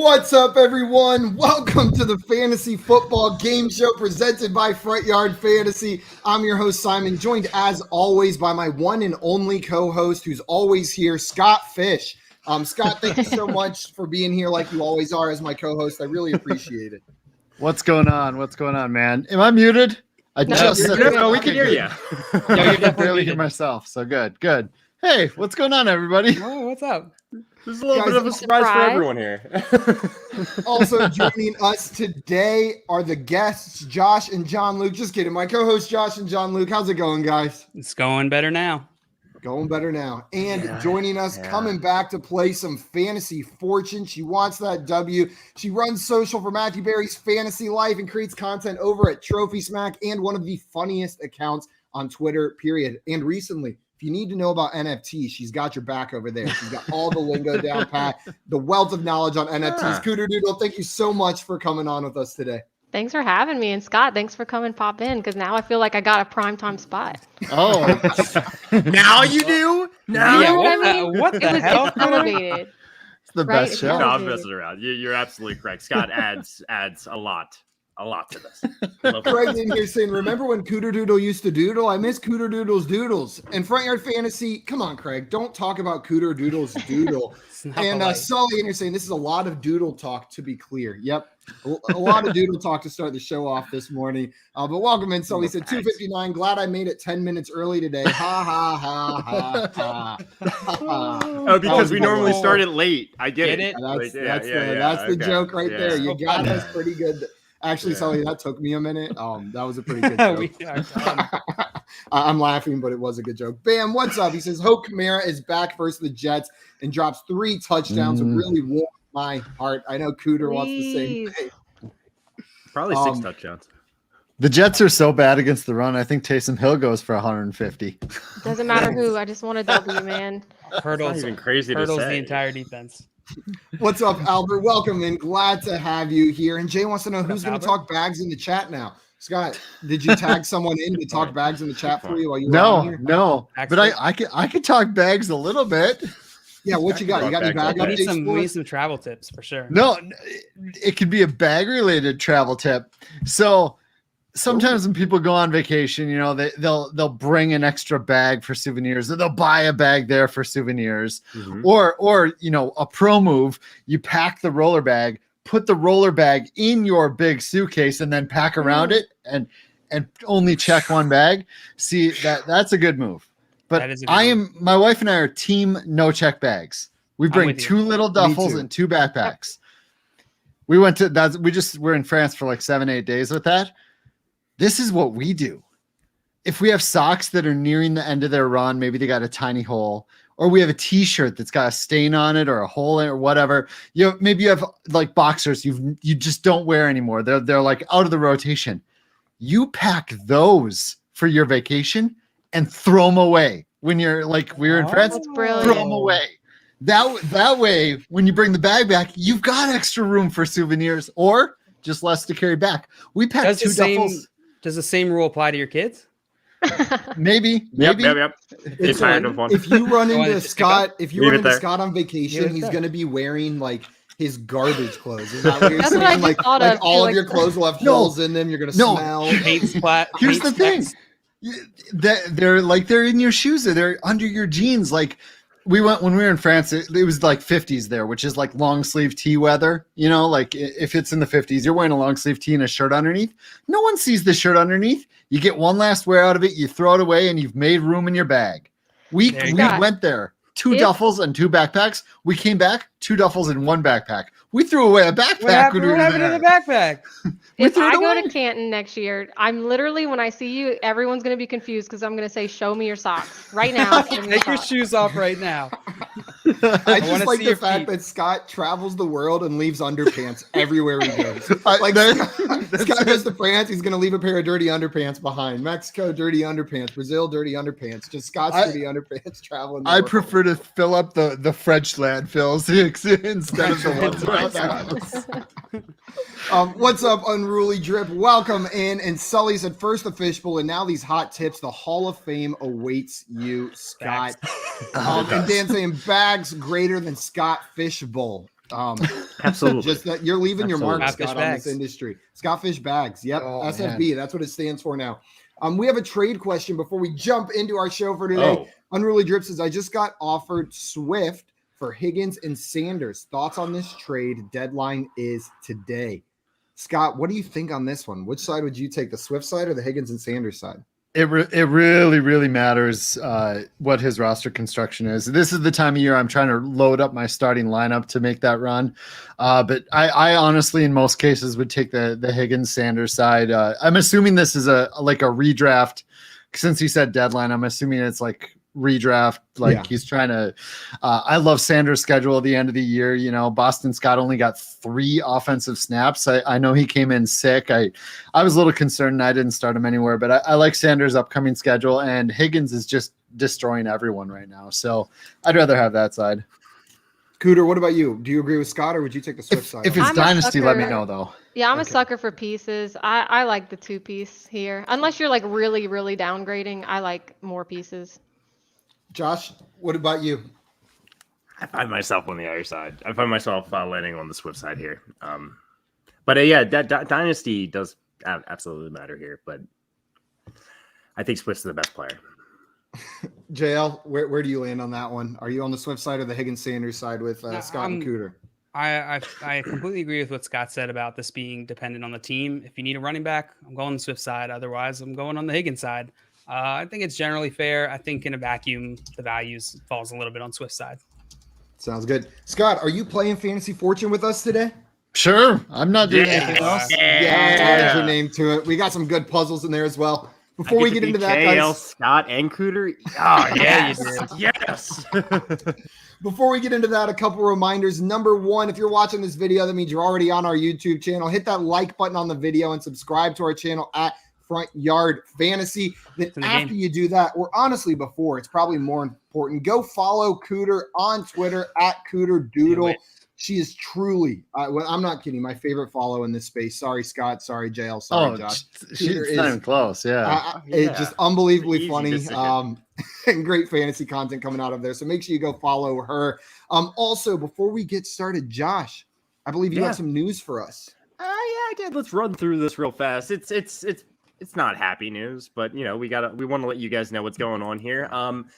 What's up, everyone? Welcome to the Fantasy Football Game Show presented by Front Yard Fantasy. I'm your host, Simon, joined as always by my one and only co-host who's always here, Scott Fish. Scott, thank you so much for being here like you always are as my co-host. I really appreciate it. What's going on? What's going on, man? Am I muted? No, we can hear you. I can barely hear myself, so good. Hey, what's going on, everybody? Oh, what's up? There's a little bit of a surprise for everyone here. Also joining us today are the guests, Josh and John Luke. Just kidding. My co-host, Josh and John Luke. How's it going, guys? It's going better now. Going better now. And joining us, coming back to play some Fantasy Fortune. She wants that W. She runs social for Matthew Berry's Fantasy Life and creates content over at Trophy Smack and one of the funniest accounts on Twitter, period. And recently, if you need to know about NFTs, she's got your back over there. She's got all the lingo down pat, the wealth of knowledge on NFTs. Cooter Doodle, thank you so much for coming on with us today. Thanks for having me. And Scott, thanks for coming pop in, because now I feel like I got a primetime spot. Oh, now you do? Now? Yeah, what the hell? It's elevated. It's the best show. No, I'm messing around. You're absolutely correct. Scott adds a lot to this. Craig's in here saying, remember when Cooter Doodle used to doodle? I miss Cooter Doodle's doodles. And Front Yard Fantasy, come on, Craig, don't talk about Cooter Doodle's doodle. And Sully in here saying, this is a lot of doodle talk, to be clear. Yep, a lot of doodle talk to start the show off this morning. But welcome in, Sully. Said 2:59. Glad I made it 10 minutes early today. Ha, ha, ha, ha, ha. Oh, because we normally start it late. I get it. That's the joke right there. You got us pretty good. Actually, Sully, that took me a minute. That was a pretty good joke. I'm laughing, but it was a good joke. Bam, what's up? He says, Hope Kamara is back versus the Jets and drops 3 touchdowns. It really warmed my heart. I know Cooter wants the same thing. Probably 6 touchdowns. The Jets are so bad against the run. I think Taysom Hill goes for 150. Doesn't matter who. I just want a W, man. Hurdles. Even crazy to Hurdles say. the entire defense. What's up, Albert? Welcome in. Glad to have you here. And Jay wants to know who's going to talk bags in the chat now. Scott, did you tag someone in to talk bags in the chat for you while you were on here? No. But I could talk bags a little bit. Yeah, what you got? You got any bag updates? We need some travel tips for sure. No, it could be a bag-related travel tip. So sometimes when people go on vacation, you know, they'll bring an extra bag for souvenirs, or they'll buy a bag there for souvenirs, or you know, a pro move, you pack the roller bag, put the roller bag in your big suitcase, and then pack around it and only check one bag. See, that's a good move. But my wife and I are team no check bags. We bring 2 little duffels and 2 backpacks. We went to we're in France for like 7-8 days with that. This is what we do. If we have socks that are nearing the end of their run, maybe they got a tiny hole, or we have a t-shirt that's got a stain on it or a hole in it or whatever. Maybe you have like boxers you just don't wear anymore. They're like out of the rotation. You pack those for your vacation and throw them away when you're like we're in France. Throw them away. That way, when you bring the bag back, you've got extra room for souvenirs or just less to carry back. We packed 2 duffels. Does the same rule apply to your kids? Maybe. Yep. If you run into Scott on vacation, he's going to be wearing like his garbage clothes. Is that what you're saying? Like all of your clothes will have holes in them. You're going to smell. Paint splat. Here's the thing. They're in your shoes. They're under your jeans. Like when we were in France, it was like 50s there, which is like long sleeve tee weather. You know, like if it's in the 50s, you're wearing a long sleeve tee and a shirt underneath. No one sees the shirt underneath. You get one last wear out of it, you throw it away, and you've made room in your bag. We went there. 2 duffels and 2 backpacks. We came back, 2 duffels and 1 backpack. We threw away a backpack. What happened to the backpack? If I go to Canton next year, I'm literally, when I see you, everyone's going to be confused because I'm going to say, show me your socks right now. Take your shoes off right now. I just like the fact that Scott travels the world and leaves underpants everywhere he goes. Like Scott goes to France, he's going to leave a pair of dirty underpants behind. Mexico, dirty underpants. Brazil, dirty underpants. Just Scott's dirty underpants traveling. I prefer to fill up the French landfills instead of the ones what's up, Unruly Drip? Welcome in. And Sully said, first the fishbowl, and now these hot tips. The Hall of Fame awaits you, Scott. And Dan saying bags greater than Scott Fishbowl. Absolutely. Just that you're leaving your mark, Absolutely. Scott, on this industry. Scottfish Bags. Yep. Oh, SFB. That's what it stands for now. We have a trade question before we jump into our show for today. Oh. Unruly Drip says, I just got offered Swift for Higgins and Sanders. Thoughts on this trade? Deadline is today. Scott, what do you think on this one? Which side would you take, the Swift side or the Higgins and Sanders side? It really, really matters what his roster construction is. This is the time of year I'm trying to load up my starting lineup to make that run. But I honestly, in most cases, would take the Higgins Sanders side. I'm assuming this is a redraft. Since he said deadline, I'm assuming it's like redraft. He's trying to. I love Sanders' schedule at the end of the year. You know, Boston Scott only got 3 offensive snaps. I know he came in sick. I was a little concerned and I didn't start him anywhere, but I like Sanders' upcoming schedule, and Higgins is just destroying everyone right now. So I'd rather have that side. Cooter, what about you? Do you agree with Scott, or would you take the Swift side? If it's dynasty, let me know though. Yeah, I'm a sucker for pieces. I like the 2-piece here. Unless you're like really, really downgrading, I like more pieces. Josh, what about you? I find myself on the other side. I find myself landing on the Swift side here. But yeah, that dynasty does absolutely matter here. But I think Swift's the best player. JL, where do you land on that one? Are you on the Swift side or the Higgins Sanders side with Scott and Cooter? I completely agree with what Scott said about this being dependent on the team. If you need a running back, I'm going the Swift side. Otherwise, I'm going on the Higgins side. I think it's generally fair. I think in a vacuum, the values falls a little bit on Swift side. Sounds good. Scott, are you playing Fantasy Fortune with us today? Sure. I'm not doing anything else. Yeah, added your name to it. We got some good puzzles in there as well. Before we get into that, guys, Scott and Cooter. Oh, yeah, you did. Yes. Before we get into that, a couple reminders. Number one, if you're watching this video, that means you're already on our YouTube channel. Hit that like button on the video and subscribe to our channel at Front Yard Fantasy. Then after you do that, or honestly before, it's probably more important, go follow Cooter on Twitter at Cooter Doodle. She is truly, I'm not kidding, my favorite follow in this space. Sorry, Scott. Sorry, JL. Sorry, Josh. She's not even close. Yeah. It's just unbelievably funny and great fantasy content coming out of there. So make sure you go follow her. Also, before we get started, Josh, I believe you have some news for us. Yeah, I did. Let's run through this real fast. It's not happy news, but we want to let you guys know what's going on here.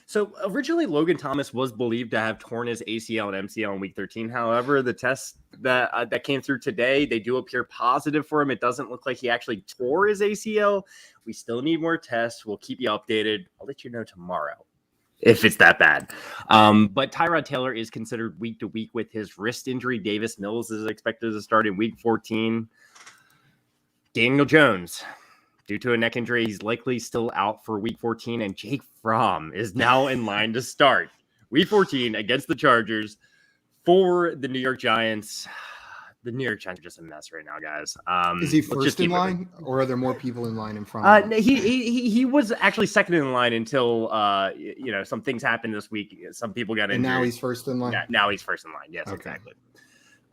So originally Logan Thomas was believed to have torn his ACL and MCL in week 13. However, the tests that came through today, they do appear positive for him. It doesn't look like he actually tore his ACL. We still need more tests. We'll keep you updated. I'll let you know tomorrow if it's that bad. But Tyrod Taylor is considered week to week with his wrist injury. Davis Mills is expected to start in week 14. Daniel Jones, due to a neck injury, he's likely still out for week 14, and Jake Fromm is now in line to start week 14 against the Chargers for the New York Giants. The New York Giants are just a mess right now, guys. Is he first in line, or are there more people in line in front of him? He was actually second in line until some things happened this week. Some people got injured. And now he's first in line? Now he's first in line. Yes, okay. Exactly.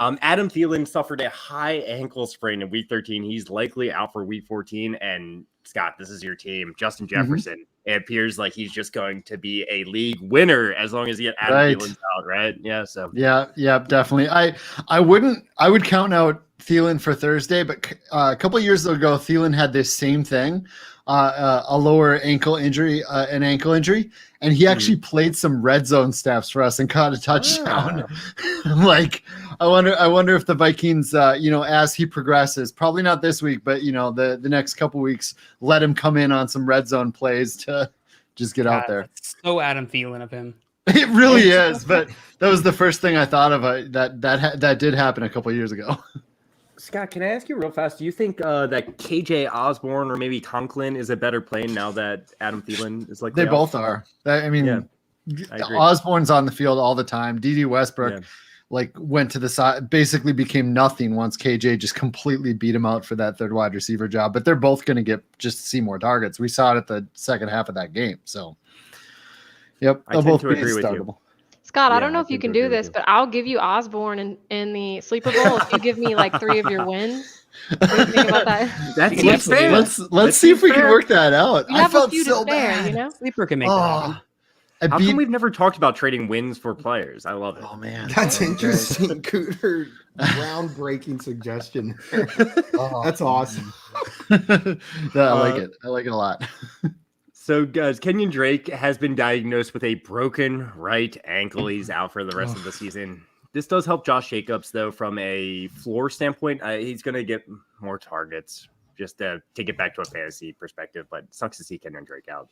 Adam Thielen suffered a high ankle sprain in week 13. He's likely out for week 14. And Scott, this is your team. Justin Jefferson. It appears like he's just going to be a league winner as long as he get Adam Thielen out, right? Yeah. So yeah, definitely. I would count out Thielen for Thursday, but a couple of years ago, Thielen had this same thing, a lower ankle injury, and he actually played some red zone snaps for us and caught a touchdown. I wonder if the Vikings, as he progresses, probably not this week, but the next couple weeks, let him come in on some red zone plays to just get out there. So Adam Thielen of him. It really is, but that was the first thing I thought of. That did happen a couple of years ago. Scott, can I ask you real fast? Do you think that KJ Osborne or maybe Conklin is a better play now that Adam Thielen is They both are. I Osborne's on the field all the time. D.D. Westbrook went to the side, basically became nothing once KJ just completely beat him out for that third wide receiver job. But they're both going to see more targets. We saw it at the second half of that game. So, yep, they'll both be startable. Scott, I don't know if you can do this, but I'll give you Osborne in the sleeper bowl if you give me 3 of your wins. What do you think about that? Let's see if we can work that out. You have a few to spare, Sleeper can make that happen. How come we've never talked about trading wins for players? I love it. Oh man, That's interesting. Cooter, groundbreaking suggestion. That's awesome. I like it. I like it a lot. So, guys, Kenyon Drake has been diagnosed with a broken right ankle. He's out for the rest of the season. This does help Josh Jacobs, though, from a floor standpoint. He's going to get more targets just to get back to a fantasy perspective, but it sucks to see Kenyon Drake out.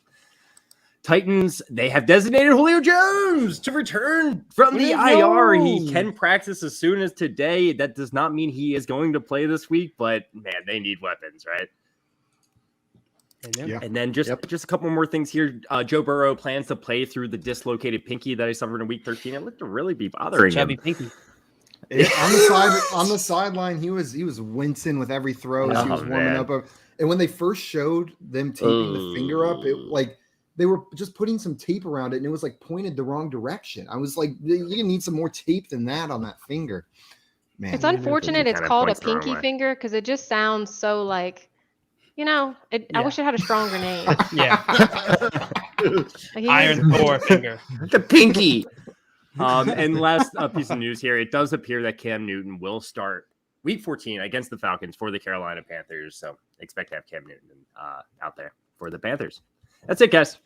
Titans, they have designated Julio Jones to return from the IR. He can practice as soon as today. That does not mean he is going to play this week, but man, they need weapons, right? Yeah. And then just a couple more things here. Joe Burrow plans to play through the dislocated pinky that he suffered in week 13. It looked to really be bothering him. Chubby pinky. On the sideline, he was wincing with every throw as he was warming up. And when they first showed them taping the finger up, it like they were just putting some tape around it, and it was like pointed the wrong direction. I was like, you need some more tape than that on that finger. Man, It's unfortunate it's called a pinky finger because it just sounds so like, I wish it had a stronger name. Yeah. Like, Iron Thor finger. The pinky. And last piece of news here, it does appear that Cam Newton will start week 14 against the Falcons for the Carolina Panthers. So expect to have Cam Newton out there for the Panthers. That's it, guys.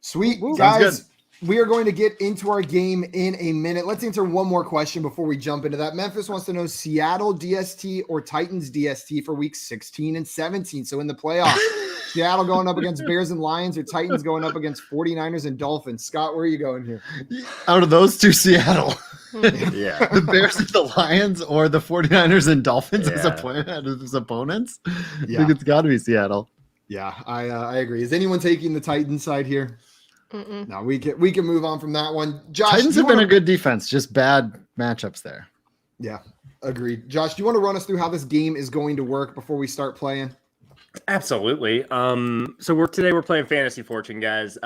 Sweet. Guys, we are going to get into our game in a minute. Let's answer one more question before we jump into that. Memphis wants to know Seattle DST or Titans DST for weeks 16 and 17. So in the playoffs, Seattle going up against Bears and Lions or Titans going up against 49ers and Dolphins. Scott, where are you going here? Out of those two, Seattle. Yeah. The Bears and the Lions or the 49ers and Dolphins as opponents? I think it's got to be Seattle. Yeah, I agree. Is anyone taking the Titans side here? Mm-mm. No, we can move on from that one. Josh, Titans have been a good defense, just bad matchups there. Yeah, agreed. Josh, do you want to run us through how this game is going to work before we start playing? Absolutely. So today we're playing Fantasy Fortune, guys.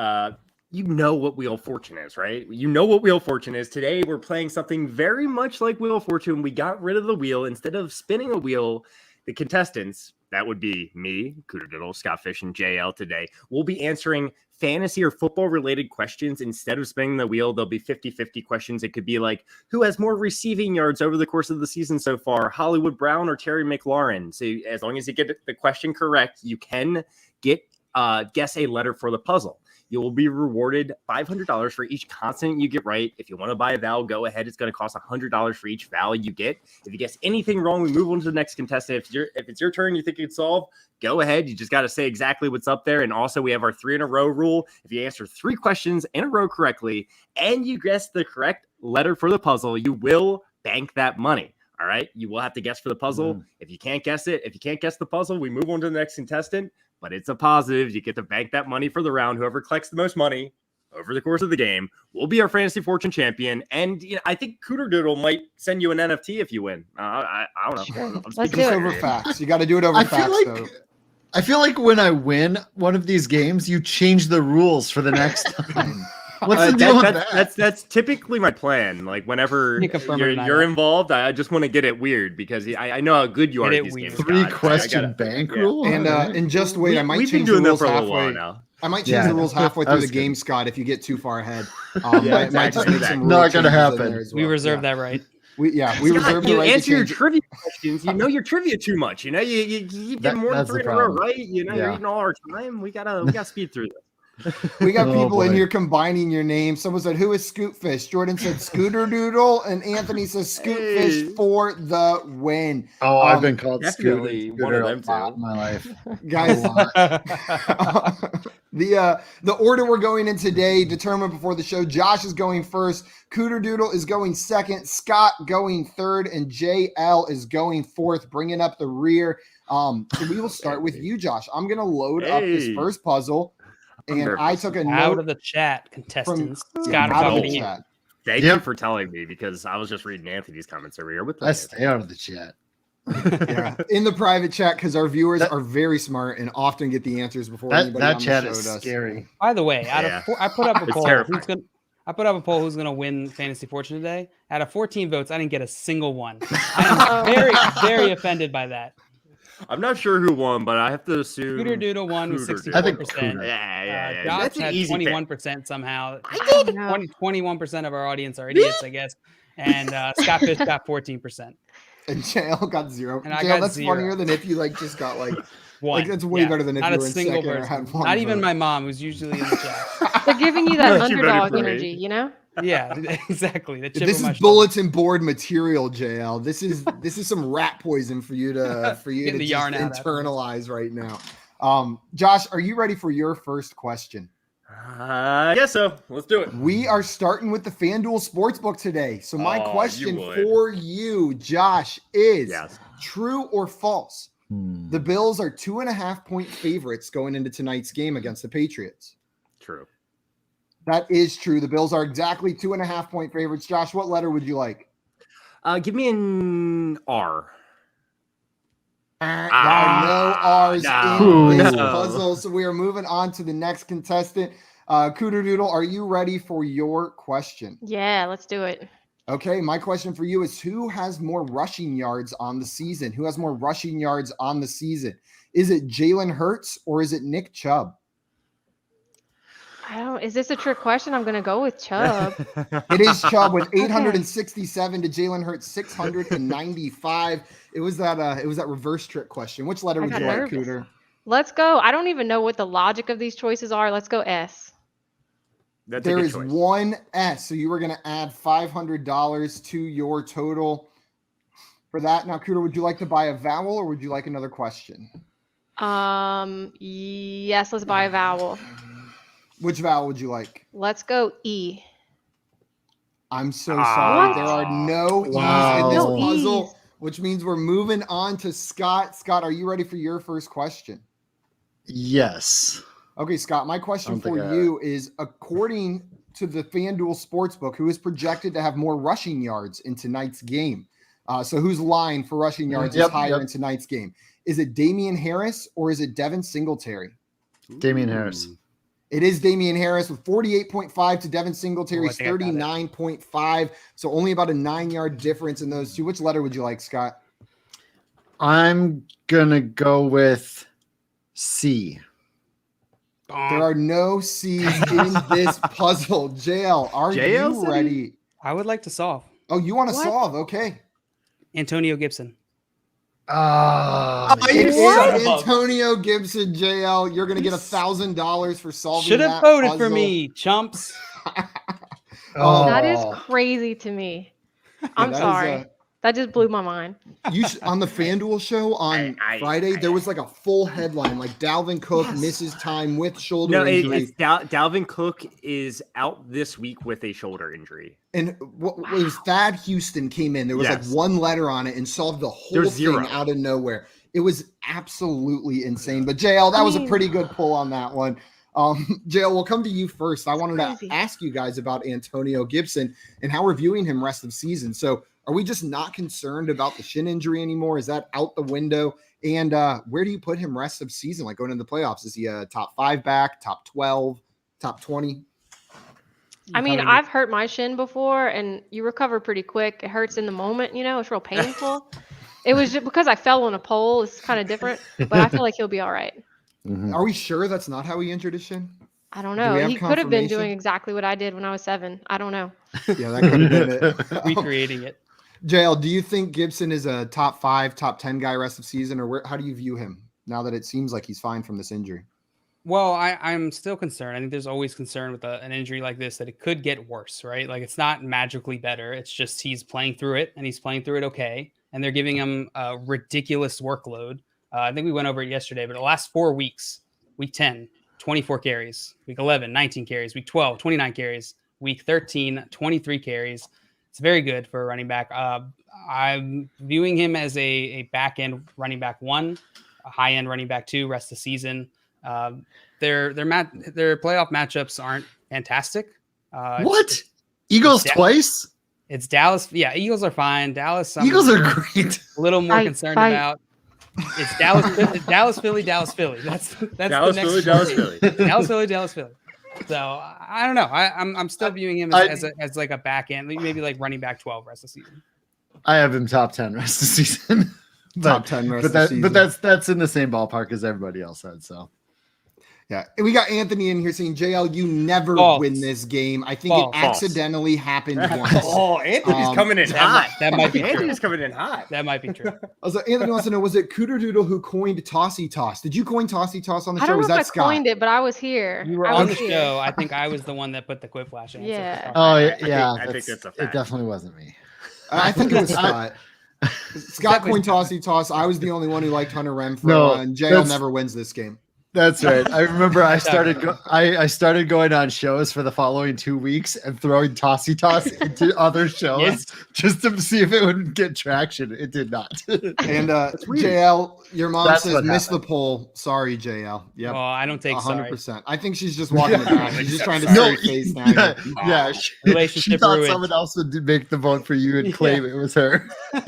You know what Wheel of Fortune is, right? You know what Wheel of Fortune is. Today we're playing something very much like Wheel of Fortune. We got rid of the wheel. Instead of spinning a wheel, the contestants, that would be me, Cooter Diddle, Scott Fish, and JL today, we'll be answering fantasy or football related questions. Instead of spinning the wheel, there'll be 50-50 questions. It could be like, who has more receiving yards over the course of the season so far, Hollywood Brown or Terry McLaurin? So as long as you get the question correct, you can guess a letter for the puzzle. You will be rewarded $500 for each consonant you get right. If you want to buy a vowel, go ahead. It's going to cost $100 for each vowel you get. If you guess anything wrong, we move on to the next contestant. If it's your turn, you think you can solve, go ahead. You just got to say exactly what's up there. And also, we have our 3 in a row rule. If you answer 3 questions in a row correctly and you guess the correct letter for the puzzle, you will bank that money. All right. You will have to guess for the puzzle. If you can't guess the puzzle, we move on to the next contestant. But it's a positive. You get to bank that money for the round. Whoever collects the most money over the course of the game will be our Fantasy Fortune champion. And I think Cooter Doodle might send you an NFT if you win. I don't know. Sure. Let's do it over facts. You got to do it over facts, though. I feel like when I win one of these games, you change the rules for the next time. What's the deal with that? That's typically my plan. Like whenever you're involved, I just want to get it weird because I know how good you are at these games. 3-question bankroll, and just wait. I might change the rules halfway. I might change the rules halfway through the game, Scott. If you get too far ahead, might just make some not gonna happen. We reserve that right. We reserve the right. You answer your trivia questions. You know your trivia too much. You know you keep getting more than 3 in a row right. You know you're eating all our time. We gotta speed through this. We got people in here combining your names. Someone said, who is Scootfish? Jordan said Scooter Doodle, and Anthony says Scootfish for the win. Oh, I've been called definitely one of them too in my life. Guys, the order we're going in today determined before the show. Josh is going first, Cooter Doodle is going second, Scott going third, and JL is going fourth, bringing up the rear. So we will start with you, Josh. I'm going to load up this first puzzle. And I took a note out of the chat, contestants. Scott, out of the chat. Thank you for telling me because I was just reading Anthony's comments earlier. I stay out of the chat. In the private chat because our viewers are very smart and often get the answers before anybody on the show does. That chat is scary. By the way, I put up a poll. I put up a poll who's going to win Fantasy Fortune today. Out of 14 votes, I didn't get a single one. I am very, very offended by that. I'm not sure who won, but I have to assume Cooter Doodle won with Cooter 64%. I think Cooter. Yeah. Josh That's an had easy pick. 21% somehow. I don't know. 21% of our audience are idiots, I guess. And Scott Fish got 14%. And JL got 0. And I JL, got that's 0. funnier than if you like just got like One. Like that's way better than if Not you a were in single second or person. had one Not even vote. my mom, who's usually in the chat. They're giving you that Much better underdog for me. energy, you know? Yeah, exactly. The chip This on my is shoulder. bulletin board material, JL. This is some rat poison for you to Getting the just yarn out after internalize right now. Josh, are you ready for your first question? I guess so. Let's do it. We are starting with the FanDuel Sportsbook today. So my Oh, question you would. for you, Josh, is Yes. true or false? The Bills are 2.5-point favorites going into tonight's game against the Patriots. True. That is true. The Bills are exactly 2.5-point favorites. Josh, what letter would you like? Give me an R. There are no R's no, in this no. puzzle. So we are moving on to the next contestant. Cooter Doodle, are you ready for your question? Yeah, let's do it. Okay, my question for you is who has more rushing yards on the season? Who has more rushing yards on the season? Is it Jalen Hurts or is it Nick Chubb? Is this a trick question? I'm going to go with Chubb. It is Chubb with 867 to Jalen Hurts 695. It was that reverse trick question. Which letter I would got you like, nervous. Cooter? Let's go. I don't even know what the logic of these choices are. Let's go S. That's a There good is choice. one S, so you were going to add $500 to your total for that. Now, Cooter, would you like to buy a vowel or would you like another question? Yes, let's buy a vowel. Which vowel would you like? Let's go E. I'm so sorry. What? There are no E's Wow. in this No puzzle, E's. which means we're moving on to Scott. Scott, are you ready for your first question? Yes. Okay, Scott, my question don't for think I- you is according to the FanDuel Sportsbook, who is projected to have more rushing yards in tonight's game? So whose line for rushing yards is Yep, higher yep. in tonight's game? Is it Damian Harris or is it Devin Singletary? Damian Harris. It is Damian Harris with 48.5 to Devin Singletary's think I got it. 39.5. So only about a 9-yard difference in those two. Which letter would you like, Scott? I'm gonna go with C. There are no C's in this puzzle. JL, are JL you said ready? I would like to solve. Oh, you want to What? solve? Okay. Antonio Gibson. Oh, It What? is Antonio Gibson, JL. You're going to get $1,000 for solving Should have that voted for puzzle. me, chumps. That is Oh. crazy to me. I'm That is, sorry. That just blew my mind. on the FanDuel show on Friday, there was like a full headline, like Dalvin Cook misses time with shoulder No, injury. it's Dalvin Cook is out this week with a shoulder injury. And what it was Thad Houston came in. There was Yes. like one letter on it and solved the whole There's thing zero. out of nowhere. It was absolutely insane. But JL, that was a pretty good pull on that one. JL, we'll come to you first. I wanted to Crazy. ask you guys about Antonio Gibson and how we're viewing him rest of season. So are we just not concerned about the shin injury anymore? Is that out the window? And where do you put him rest of season? Like going into the playoffs, is he a top 5 back, top 12, top 20? I mean, I've hurt my shin before and you recover pretty quick. It hurts in the moment, you know, it's real painful. It was just because I fell on a pole. It's kind of different, but I feel like he'll be all right. Are we sure that's not how he injured his shin? I don't Do know. we have He could have been confirmation? doing exactly what I did when I was 7. I don't know. Yeah, that could have been it. Recreating it. JL, do you think Gibson is a top 5, top 10 guy rest of season, or how do you view him now that it seems like he's fine from this injury? Well, I'm still concerned. I think there's always concern with an injury like this that it could get worse, right? Like it's not magically better. It's just he's playing through it and he's playing through it okay. And they're giving him a ridiculous workload. I think we went over it yesterday, but the last 4 weeks, week 10, 24 carries, week 11, 19 carries, week 12, 29 carries, week 13, 23 carries. It's very good for a running back. I'm viewing him as a back end running back 1, a high end running back 2, rest of the season. Their playoff matchups aren't fantastic. What? Eagles Yeah. twice? It's Dallas. Yeah, Eagles are fine. Dallas, I'm Eagles are great. a little more Fight, concerned fight. about. It's Dallas, Philly, Dallas, Philly. That's Dallas, the next Philly, Dallas, Philly. Dallas, Philly, Dallas, Philly. So I don't know. I'm still viewing him as like a back end, maybe like running back 12 rest of the season. I have him top 10 rest of the season. top 10 rest of the season. But that's in the same ballpark as everybody else said. So yeah, and we got Anthony in here saying, JL, you never False. win this game. I think False. it accidentally happened once. Oh, Anthony's coming in hot. That might be true. Anthony's coming in hot. That might be true. Also, Anthony wants to know, was it Cooter Doodle who coined Tossy Toss? Did you coin Tossy Toss on the I show? don't Was know that if I Scott? coined it, but I was here. You were I on was the here. show. I think I was the one that put the quick flash in. Yeah. oh I yeah, think that's a it fact. definitely wasn't me. I think it was Scott. Scott coined Tossy Toss. I was the only one who liked Hunter Renfrow, No, and JL that's- never wins this game. That's right. I remember I started going on shows for the following 2 weeks and throwing Tossy Toss into other shows Yes. just to see if it would get traction. It did not. And JL, your mom That's says what miss the happened. poll. Sorry, JL. Yep. Oh, I don't take sorry. 100%. I think she's just walking it back. She's just trying to No, save face now. yeah. She Relationship thought ruined. someone else would make the vote for you and claim it was her. You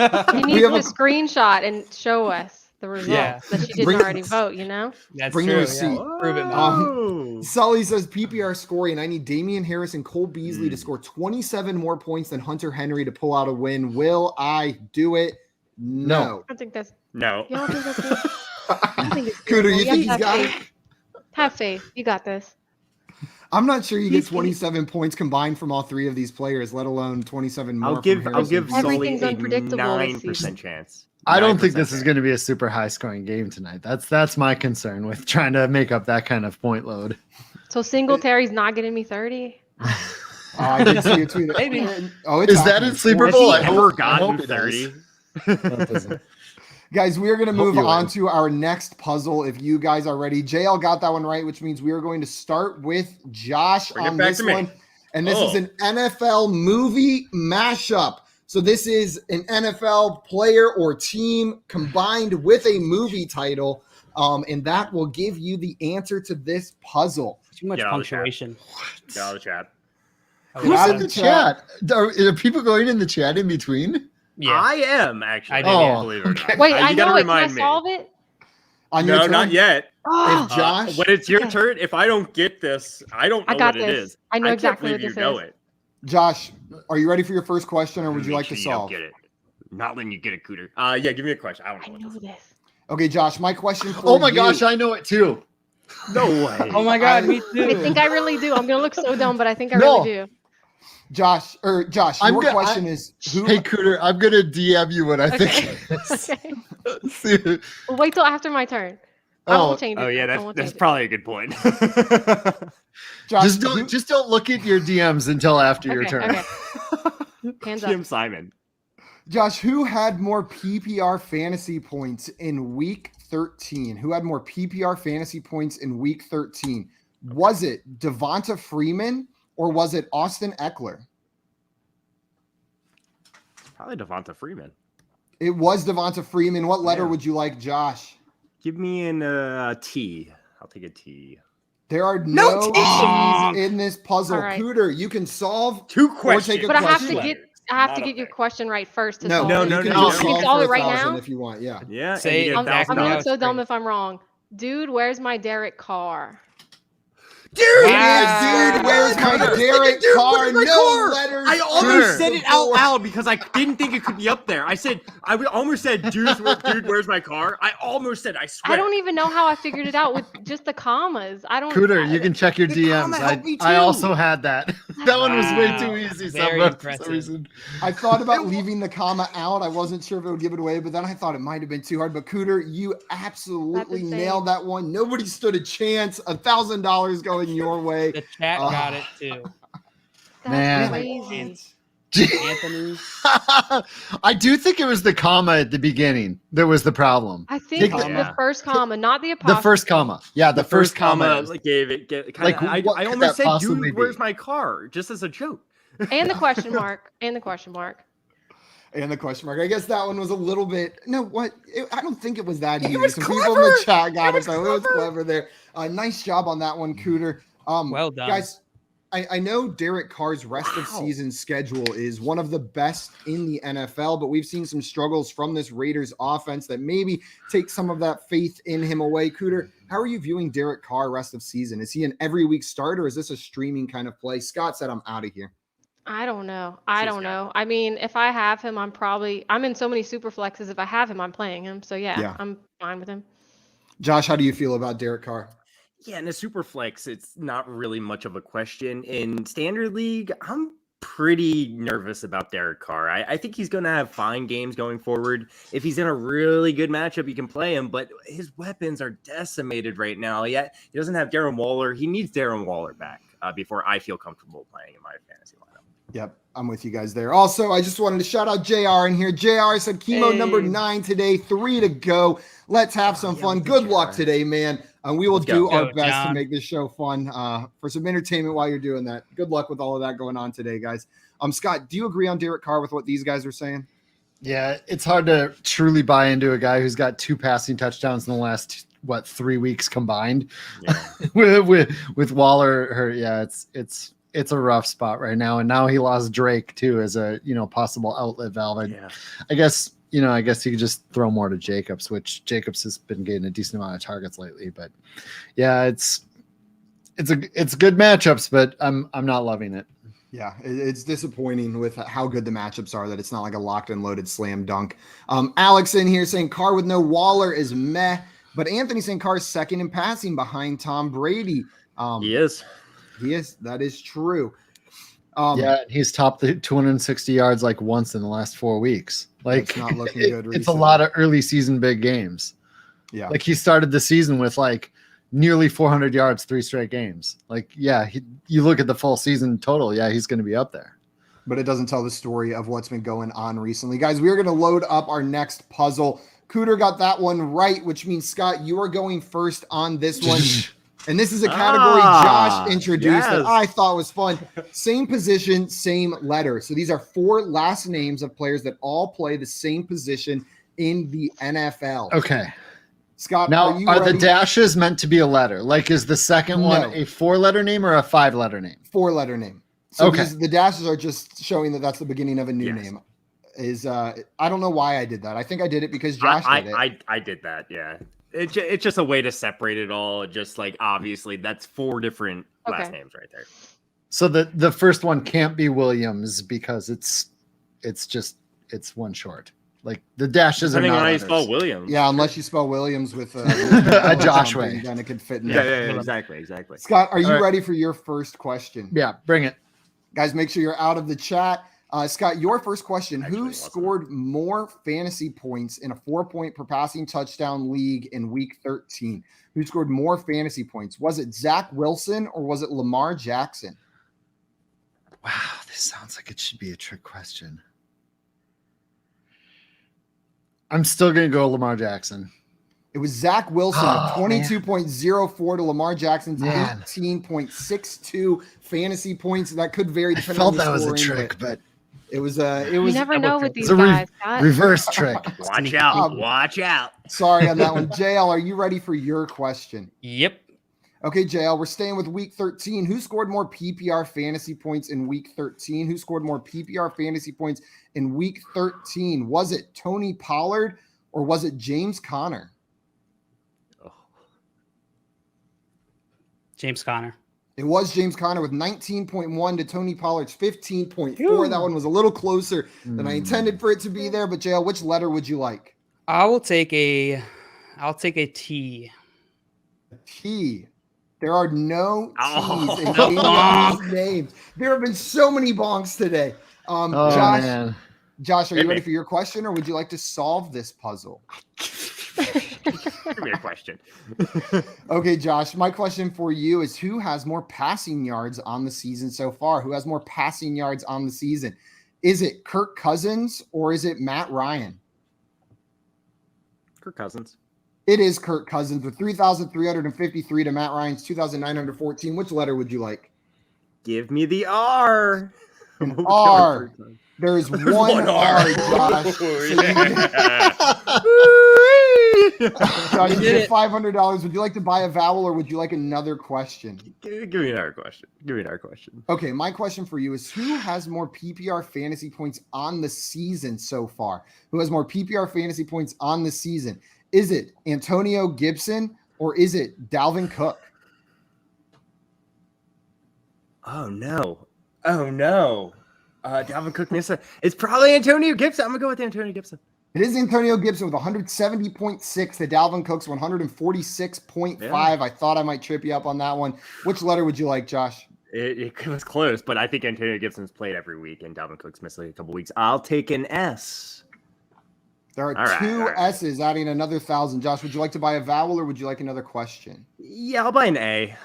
need have to a- screenshot and show us the results Yeah. that she didn't Bring- already vote, you know? That's Bring true. the Yeah. receipt. Prove it, man. Oh. Sully says PPR scoring. I need Damian Harris and Cole Beasley to score 27 more points than Hunter Henry to pull out a win. Will I do it? No. I think that's. No. You don't think that's good? I think it's Cooter, doable. you think he's have got it? faith. Have faith. You got this. I'm not sure you get He's- 27 points combined from all three of these players, let alone 27 more. I'll give from Harris and Sully Everything's a unpredictable this 9% season. chance. I don't think 9% this is going to be a super high scoring game tonight. That's my concern with trying to make up that kind of point load. So Singletary's not getting me 30. Oh, I did see your tweet. Maybe. Oh, it's Is that happening. in Sleeper Has Bowl? he I ever hope gotten it does. 30? Guys, we are going to Hope move you on win. to our next puzzle. If you guys are ready, JL got that one right, which means we are going to start with Josh Bring it on back this to me. one. And this is Oh. an NFL movie mashup. So this is an NFL player or team combined with a movie title. And that will give you the answer to this puzzle. Too much Get out of the chat. punctuation. Get out of the chat. Who's Out in of the the chat. chat? Are people going in the chat in between? Yeah. I am actually. I did, yeah. Believe it or not. Wait, You I gotta know it. Can I remind me. solve it? On your No, turn, not yet. Oh, If Josh, When it's your Okay. turn, if I don't get this, I don't know I got what it this. is. I know can't exactly believe what this you know is. it. Josh, are you ready for your first question, or would you Make like sure to don't solve? Get it. Not letting you get it, Cooter. Yeah, give me a question. I don't I know. know What this is. this. Okay, Josh, my question for Oh my you- gosh, I know it too. No way. Oh my God, me too. I think I really do. I'm gonna look so dumb, but I think I No. really do. Josh, I'm your go- question is who? Hey Cooter, I'm gonna DM you what I think. Okay. See- Well, wait till after my turn. I Oh, won't change it. Oh yeah, I that's won't that's change it. probably a good point. Josh, just don't look at your DMs until after your Okay, turn. okay. Hands up. Jim Simon. Josh, who had more PPR fantasy points in week 13? Who had more PPR fantasy points in week 13? Was it Devonta Freeman or was it Austin Eckler? Probably Devonta Freeman. It was Devonta Freeman. What letter Yeah. would you like, Josh? Give me an T. I'll take a T. There are no T's. T's in this puzzle. All right. Cooter, you can solve. Two take questions. a But I have to question. get your question right first to No, solve no, it. you no, can no, just no. I solve can solve for it right 1,000 now? if you want. Yeah. Yeah. Say and you get I'm exactly gonna how look it's so dumb framed. if I'm wrong. Dude, where's my Derek Carr? Dude, Yeah, dude, where's my Derek Carr? No letters. I Sure. almost said it out loud because I didn't think it could be up there. I almost said, dude, where's my car? I almost said, I swear. I don't even know how I figured it out with just the commas. I don't. Cooter, you can check your The DMs. comma helped me I too. also had that. That one was way Wow. too easy. Very For impressive. some reason. I thought about leaving the comma out. I wasn't sure if it would give it away, but then I thought it might have been too hard. But Cooter, you absolutely insane. nailed that one. Nobody stood a chance. $1,000 going your way. The chat got it too. That's Man. crazy. Anthony. I do think it was the comma at the beginning that was the problem. I think Take the first comma, not the The apostrophe. first comma. Yeah, the, first comma. gave it. Like, I what could almost that said, possibly dude, where's be? my car? Just as a joke. And the question mark. And the question mark. And the question mark. I guess that one was a little bit. No, what? I don't think it was that easy. was Some people in clever. the chat got It it, was though. It was clever. clever there. Nice job on that one, Cooter. Well done. Guys. I know Derek Carr's rest of Wow. season schedule is one of the best in the NFL, but we've seen some struggles from this Raiders offense that maybe take some of that faith in him away. Cooter, how are you viewing Derek Carr rest of season? Is he an every week starter or is this a streaming kind of play? Scott said, I'm out of here. I don't know. I don't know. I mean, if I have him, I'm in so many super flexes. If I have him, I'm playing him. So yeah. I'm fine with him. Josh, how do you feel about Derek Carr? Yeah, in a super flex, it's not really much of a question. In standard league, I'm pretty nervous about Derek Carr. I think he's going to have fine games going forward. If he's in a really good matchup, you can play him, but his weapons are decimated right now. Yet he doesn't have Darren Waller. He needs Darren Waller back before I feel comfortable playing in my fantasy lineup. Yep, I'm with you guys there. Also, I just wanted to shout out JR in here. JR said chemo number 9 today, 3 to go. Let's have some fun. Good luck today, man. And we will do our best to make this show fun for some entertainment while you're doing that. Good luck with all of that going on today, guys. Scott, do you agree on Derek Carr with what these guys are saying? Yeah, it's hard to truly buy into a guy who's got 2 passing touchdowns in the last 3 weeks combined. Yeah. with Waller hurt. Yeah, it's a rough spot right now, and now he lost Drake too as a possible outlet valve. I guess you could just throw more to Jacobs, which Jacobs has been getting a decent amount of targets lately. But yeah, it's good matchups, but I'm not loving it. Yeah, it's disappointing with how good the matchups are that it's not like a locked and loaded slam dunk. Alex in here saying Carr with no Waller is meh, but Anthony saying Carr's second in passing behind Tom Brady. He is. That is true. He's topped the 260 yards like once in the last 4 weeks. Like it's not looking good recently. It's a lot of early season big games. Yeah. Like he started the season with like nearly 400 yards, 3 straight games. Like, you look at the full season total. Yeah, he's going to be up there. But it doesn't tell the story of what's been going on recently. Guys, we are going to load up our next puzzle. Cooter got that one right, which means, Scott, you are going first on this one. And this is a category Josh introduced that I thought was fun. Same position, same letter. So these are 4 last names of players that all play the same position in the NFL. Okay. Scott, now, are the dashes meant to be a letter? Like, is the second one a 4-letter name or a 5-letter name? 4-letter name. So the dashes are just showing that that's the beginning of a new name. I don't know why I did that. I think I did it because Josh did it. I did that, yeah. It's just a way to separate it all. Just like, obviously, that's 4 different last names right there. So the first one can't be Williams because it's one short. Like the dashes are not how you spell Williams. Yeah, unless you spell Williams with a Josh way, then it could fit in. Yeah, exactly. Scott, are you ready for your first question? Yeah, bring it. Guys, make sure you're out of the chat. Scott, your first question. Who scored more fantasy points in a 4-point per passing touchdown league in week 13? Who scored more fantasy points? Was it Zach Wilson or was it Lamar Jackson? Wow, this sounds like it should be a trick question. I'm still going to go Lamar Jackson. It was Zach Wilson, 22.04 to Lamar Jackson's 18.62 fantasy points. That could vary depending on the scoring. I felt that was a trick, but it was you never know with these guys. Reverse trick. Watch out. Watch out. Sorry on that one. JL, are you ready for your question? Yep. Okay, JL, we're staying with week 13. Who scored more PPR fantasy points in week 13? Who scored more PPR fantasy points in week 13? Was it Tony Pollard or was it James Conner? James Conner. It was James Conner with 19.1 to Tony Pollard's 15.4. That one was a little closer than I intended for it to be there. But JL, which letter would you like? I'll take a T. A T. There are no T's in any of these names. There have been so many bonks today. Josh, are you ready for your question, or would you like to solve this puzzle? Give me a question. Okay, Josh, my question for you is who has more passing yards on the season so far? Who has more passing yards on the season? Is it Kirk Cousins or is it Matt Ryan? Kirk Cousins. It is Kirk Cousins with 3,353 to Matt Ryan's 2,914. Which letter would you like? Give me the R. An R. There is one R, Josh. Josh, you get $500. Would you like to buy a vowel or would you like another question? Give me another question. Okay, my question for you is who has more PPR fantasy points on the season so far? Who has more PPR fantasy points on the season? Is it Antonio Gibson or is it Dalvin Cook? Oh, no. Dalvin Cook missed it. It's probably Antonio Gibson. I'm gonna go with Antonio Gibson. It is Antonio Gibson with 170.6 to Dalvin Cook's 146.5. Yeah. I thought I might trip you up on that one. Which letter would you like, Josh? It was close, but I think Antonio Gibson's played every week, and Dalvin Cook's missed like a couple weeks. I'll take an S. There are All right, two all right. S's adding another 1,000. Josh, would you like to buy a vowel or would you like another question? Yeah, I'll buy an A.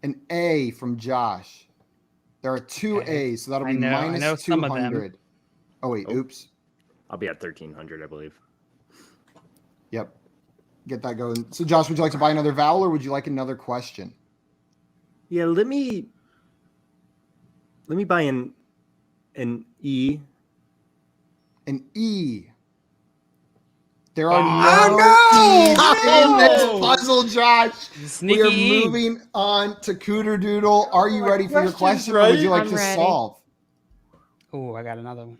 An A from Josh. There are two Okay. A's, so that'll I be know minus some of them. 200. Oh, wait. Oh. Oops. I'll be at 1,300, I believe. Yep. Get that going. So, Josh, would you like to buy another vowel or would you like another question? Yeah, let me buy an E. An E. There are Oh, no E's in this no! puzzle, Josh. Sneaky We are E. moving on to Cooter Doodle. Are you ready for your question, or would you like I'm to ready. solve? Oh, I got another one.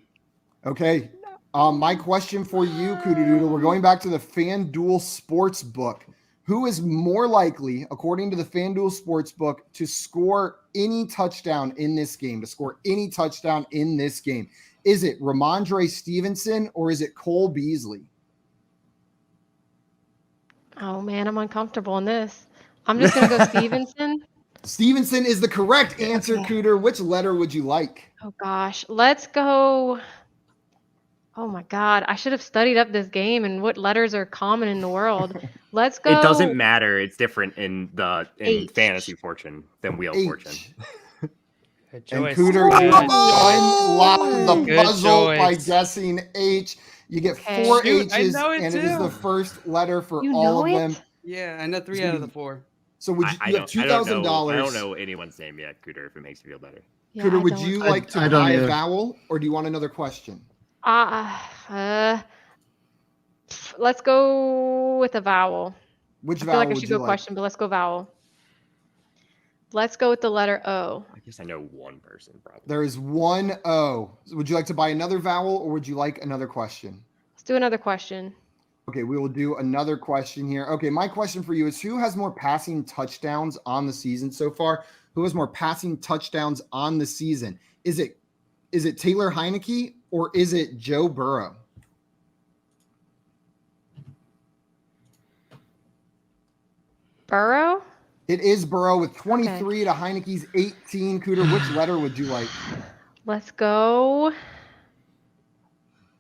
Okay. My question for you, Cooter Doodle, we're going back to the FanDuel Sportsbook. Who is more likely, according to the FanDuel Sportsbook, to score any touchdown in this game? Is it Ramondre Stevenson or is it Cole Beasley? Oh man, I'm uncomfortable in this. I'm just gonna go Stevenson. Stevenson is the correct answer, Cooter. Which letter would you like? Oh gosh, let's go. Oh my God, I should have studied up this game and what letters are common in the world. Let's go. It doesn't matter. It's different in H. Fantasy Fortune than Wheel H. Fortune. Good And choice. Cooter, Good you choice. unlocked the Good puzzle by choice. guessing H. You get Okay. 4 Shoot, I H's, know it and it is too. the first letter for You all know of it? them. Yeah, I know 3 out of the 4. So would you, I you have don't- I don't know- $2,000. I don't know anyone's name yet, Cooter, if it makes you feel better. Yeah, Cooter, I would don't. you I- like to I don't buy a either. vowel, or do you want another question? Let's go with a vowel. Which I feel vowel like I would should you go like? question, but let's go vowel. Let's go with the letter O. I guess I know one person probably. There is one O. So would you like to buy another vowel, or would you like another question? Let's do another question. Okay, we will do another question here. Okay, my question for you is who has more passing touchdowns on the season so far? Who has more passing touchdowns on the season? Is it Taylor Heineke or is it Joe Burrow? Burrow? It is Burrow with 23 to Heineke's 18. Cooter, which letter would you like? Let's go.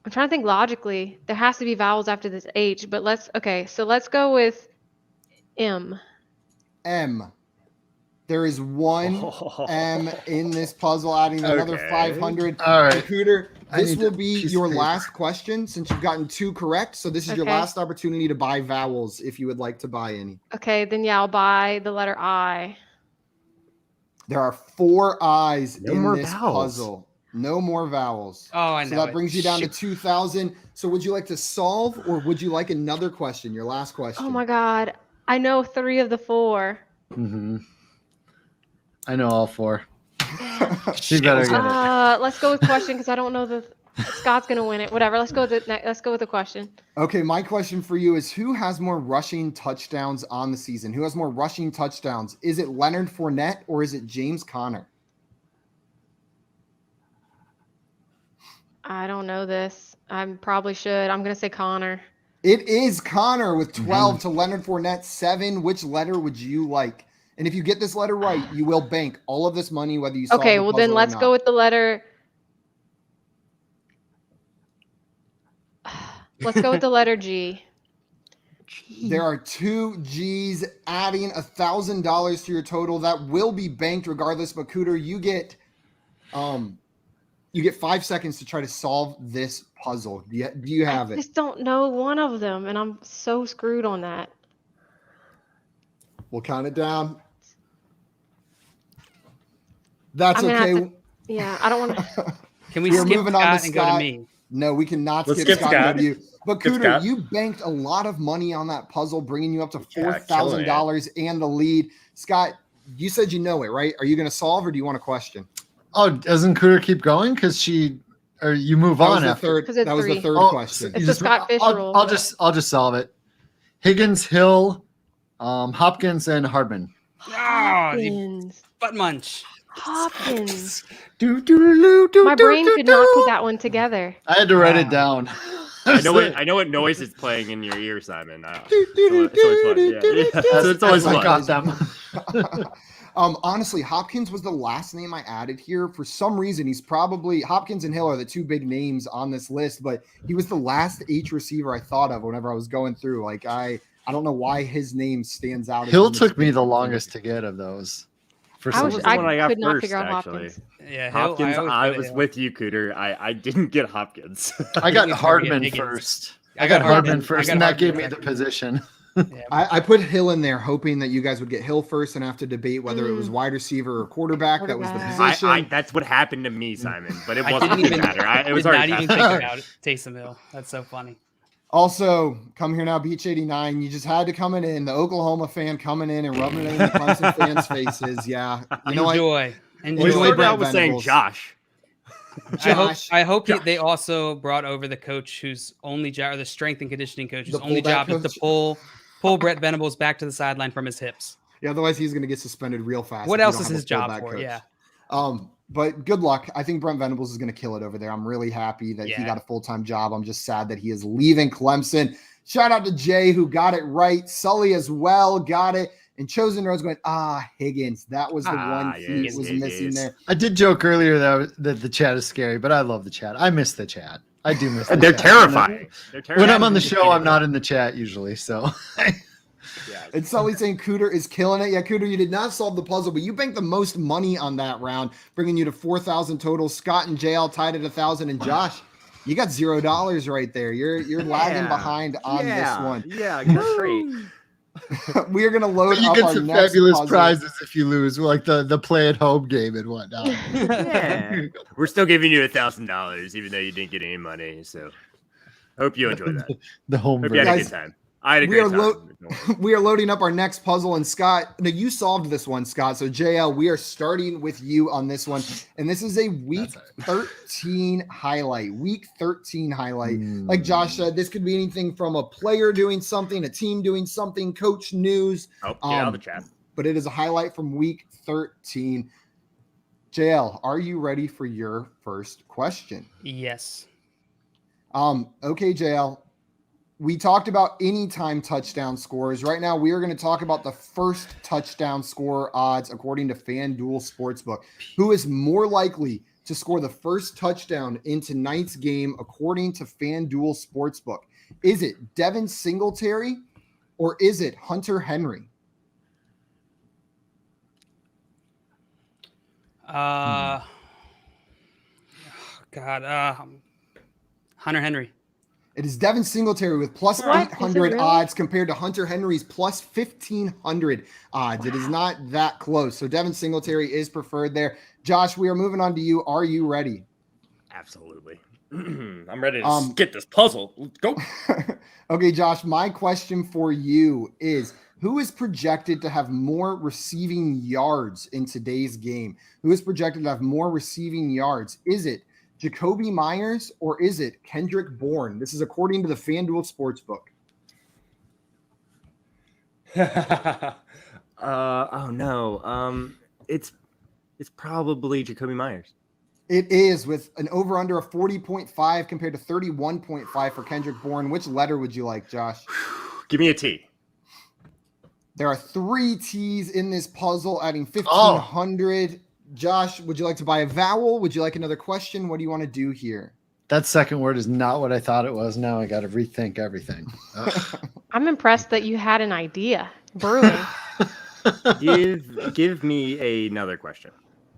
I'm trying to think logically. There has to be vowels after this H, but let's go with M. M. There is one M in this puzzle, adding another Okay. 500. All right. Cooter, I this need will a be piece of your paper. last question since you've gotten 2 correct. So this is your Okay. last opportunity to buy vowels if you would like to buy any. Okay, then yeah, I'll buy the letter I. There are 4 I's No in more this vowels. puzzle. No more vowels. Oh, I know. So that it. brings you down to Shoot. 2,000. So would you like to solve or would you like another question? Your last question. Oh my God. I know 3 of the 4. Mm-hmm. I know all 4. She better get it. Let's go with question because I don't know Scott's gonna win it. Whatever. Let's go with the question. Okay, my question for you is who has more rushing touchdowns on the season? Who has more rushing touchdowns? Is it Leonard Fournette or is it James Conner? I don't know this. I probably should. I'm gonna say Connor. It is Connor with 12 to Leonard Fournette 7. Which letter would you like? And if you get this letter right, you will bank all of this money, whether you solve Okay, the well then puzzle or let's not. go with the letter. Let's go with the letter G. There are 2 G's adding $1,000 to your total. That will be banked regardless. But Cooter, you get 5 seconds to try to solve this puzzle. Do you have I it? just don't know one of them, and I'm so screwed on that. We'll count it down. That's I'm gonna have okay. Yeah, I don't want to. Can we We're skip moving on to Scott and go to Scott. me? No, we cannot Let's skip skip Scott and Scott. go to you. But Skip Cooter, Scott. you banked a lot of money on that puzzle, bringing you up to Yeah, $4,000 and the lead. Scott, you said you know it, right? Are you going to solve or do you want a question? Oh, doesn't Cooter keep going? Because you move That was on the after. third. 'Cause it's That was the 3. third Oh, question. so you It's a Scott Fish rule. I'll just solve it. Higgins, Hill, Hopkins, and Hardman. Ah, you Hopkins. butt munch. Hopkins. My My brain could not put that one together. I had to write it down. I know what noise is playing in your ear, Simon. It's always fun. I got them. Honestly, Hopkins was the last name I added here. For some reason, he's probably Hopkins and Hill are the two big names on this list, but he was the last H receiver I thought of whenever I was going through. Like I don't know why his name stands out. Hill took me the longest to get of those. I could not figure out Hopkins. Yeah, Hopkins. I was with you, Cooter. I didn't get Hopkins. I got Hardman first. I got Hardman first, and that gave me the position. Yeah. I put Hill in there hoping that you guys would get Hill first and have to debate whether it was wide receiver or quarterback. That was the position. That's what happened to me, Simon, but it wasn't even matter. It was already not even think about it. Taysom Hill. That's so funny. Also, come here now, Beach 89. You just had to come in. The Oklahoma fan coming in and rubbing it in the Clemson fans' faces. Yeah. You know Enjoy. We started out with saying Josh. I hope they also brought over the coach whose only job, or the strength and conditioning coach, whose only job is to pull Brett Venables back to the sideline from his hips. Yeah, otherwise he's going to get suspended real fast. What else is his job for? Coach. Yeah. But good luck. I think Brent Venables is going to kill it over there. I'm really happy that he got a full-time job. I'm just sad that he is leaving Clemson. Shout out to Jay who got it right. Sully as well got it. And Chosen Rose going, Higgins. That was the one he was missing there. I did joke earlier that the chat is scary, but I love the chat. I miss the chat. I do miss the They're chat. Terrifying. When I'm on the show, I'm not in the chat usually. So And Sully saying Cooter is killing it. Yeah, Cooter, you did not solve the puzzle, but you banked the most money on that round, bringing you to 4,000 total. Scott and JL tied at 1,000, and Josh, you got $0 right there. You're lagging behind on this one. Yeah, great. We are going to load you up get our some next fabulous puzzle. prizes if you lose, like the play at home game and whatnot. Yeah. We're still giving you $1,000, even though you didn't get any money. So hope you enjoyed that. The home. Hope you had a good time. I had a great time. We are loading up our next puzzle, and Scott, now you solved this one, Scott. So JL, we are starting with you on this one, and this is a week 13 highlight. Week 13 highlight. Like Josh said, this could be anything from a player doing something, a team doing something, coach news. Oh, get out of the chat. But it is a highlight from week 13. JL, are you ready for your first question? Yes. Okay, JL. We talked about anytime touchdown scores. Right now, we are going to talk about the first touchdown score odds according to FanDuel Sportsbook. Who is more likely to score the first touchdown in tonight's game according to FanDuel Sportsbook? Is it Devin Singletary or is it Hunter Henry? Hunter Henry. It is Devin Singletary with plus 800 odds compared to Hunter Henry's plus 1,500 odds. Wow. It is not that close. So Devin Singletary is preferred there. Josh, we are moving on to you. Are you ready? Absolutely. I'm ready to get this puzzle. Let's go. Okay, Josh, my question for you is, who is projected to have more receiving yards in today's game? Who is projected to have more receiving yards? Is it Jacoby Myers, or is it Kendrick Bourne? This is according to the FanDuel Sportsbook. Oh no. It's probably Jacoby Myers. It is, with an over-under of 40.5 compared to 31.5 for Kendrick Bourne. Which letter would you like, Josh? Give me a T. There are 3 T's in this puzzle, adding 1,500. Josh, would you like to buy a vowel? Would you like another question? What do you want to do here? That second word is not what I thought it was. Now I got to rethink everything. I'm impressed that you had an idea brewing. Give me another question.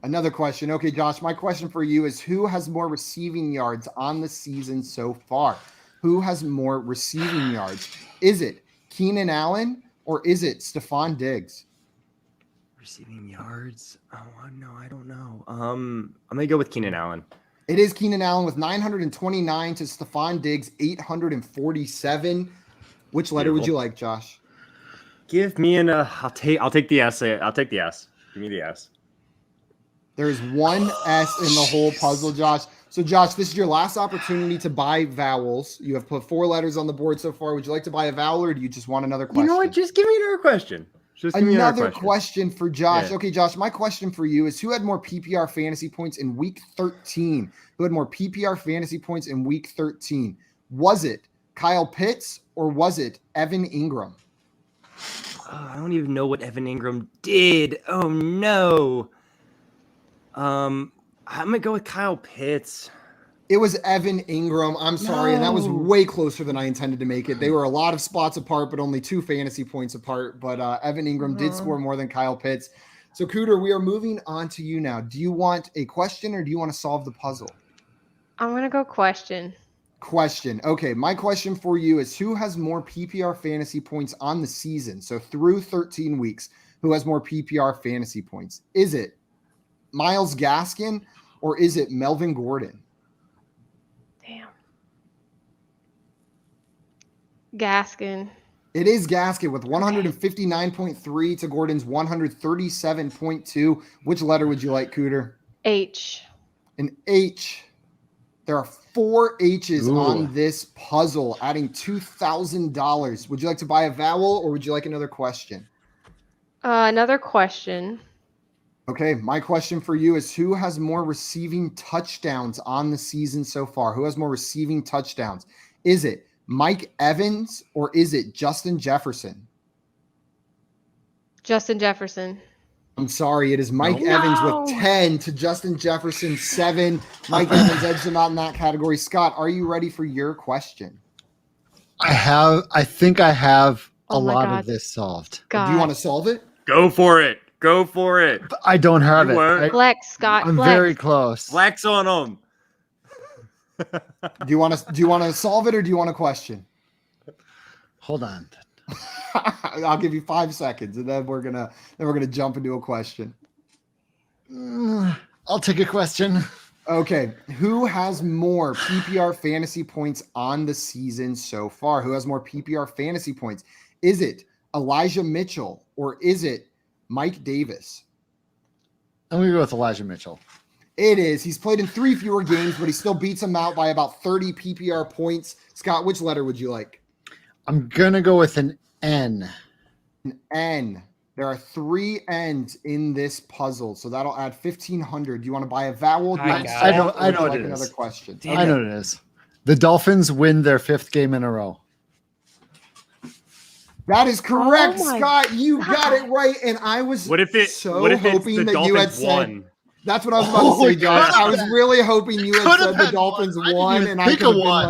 Another question. Okay, Josh, my question for you is, who has more receiving yards on the season so far? Who has more receiving yards? Is it Keenan Allen or is it Stephon Diggs? Receiving yards? Oh, no, I don't know. I'm going to go with Keenan Allen. It is Keenan Allen with 929 to Stephon Diggs 847. Which letter would you like, Josh? Give me I'll take the S. I'll take the S. Give me the S. There's one S in the whole puzzle, Josh. So, Josh, this is your last opportunity to buy vowels. You have put 4 letters on the board so far. Would you like to buy a vowel, or do you just want another question? You know what? Just give me another question. Just give me Another question for Josh. Yeah. Okay, Josh, my question for you is who had more PPR fantasy points in week 13? Who had more PPR fantasy points in week 13? Was it Kyle Pitts or was it Evan Ingram? Oh, I don't even know what Evan Ingram did. Oh no. I'm gonna go with Kyle Pitts. It was Evan Ingram. I'm sorry, and that was way closer than I intended to make it. They were a lot of spots apart, but only 2 fantasy points apart. But Evan Ingram did score more than Kyle Pitts. So, Cooter, we are moving on to you now. Do you want a question or do you want to solve the puzzle? I'm going to go question. Question. Okay, my question for you is who has more PPR fantasy points on the season? So, through 13 weeks, who has more PPR fantasy points? Is it Myles Gaskin or is it Melvin Gordon? Damn. Gaskin. It is Gaskin with 159.3 to Gordon's 137.2. Which letter would you like, Cooter? H. An H. There are 4 H's on this puzzle, adding $2,000. Would you like to buy a vowel or would you like another question? Another question. Okay, my question for you is who has more receiving touchdowns on the season so far? Who has more receiving touchdowns? Is it Mike Evans or is it Justin Jefferson? Justin Jefferson. I'm sorry, it is Mike Evans with 10 to Justin Jefferson 7. Mike Evans edged him out in that category. Scott, are you ready for your question? I think I have a Oh my lot God. of this solved. God. Do you want to solve it? Go for it. Go for it. But I don't have You it. won't. Flex, Scott. I'm Flex. very close. Flex on them. Do you want to solve it or do you want a question? Hold on. I'll give you 5 seconds and then we're gonna jump into a question. I'll take a question. Okay, who has more PPR fantasy points on the season so far? Who has more PPR fantasy points? Is it Elijah Mitchell or is it Mike Davis? I'm gonna go with Elijah Mitchell. It is. He's played in 3 fewer games, but he still beats him out by about 30 PPR points. Scott, which letter would you like? I'm gonna go with an N. An N. There are 3 N's in this puzzle, so that'll add 1,500. Do you want to buy a vowel? Do you want to I know solve, or would you what like it another is. question. I know what it is. The Dolphins win their 5th game in a row. That is correct, Oh my Scott. You got it right, and I was What if it's hoping the that Dolphins you had said. won? That's what I was about to say, Josh. I was really hoping you had said the Dolphins won, and I think could have of been one.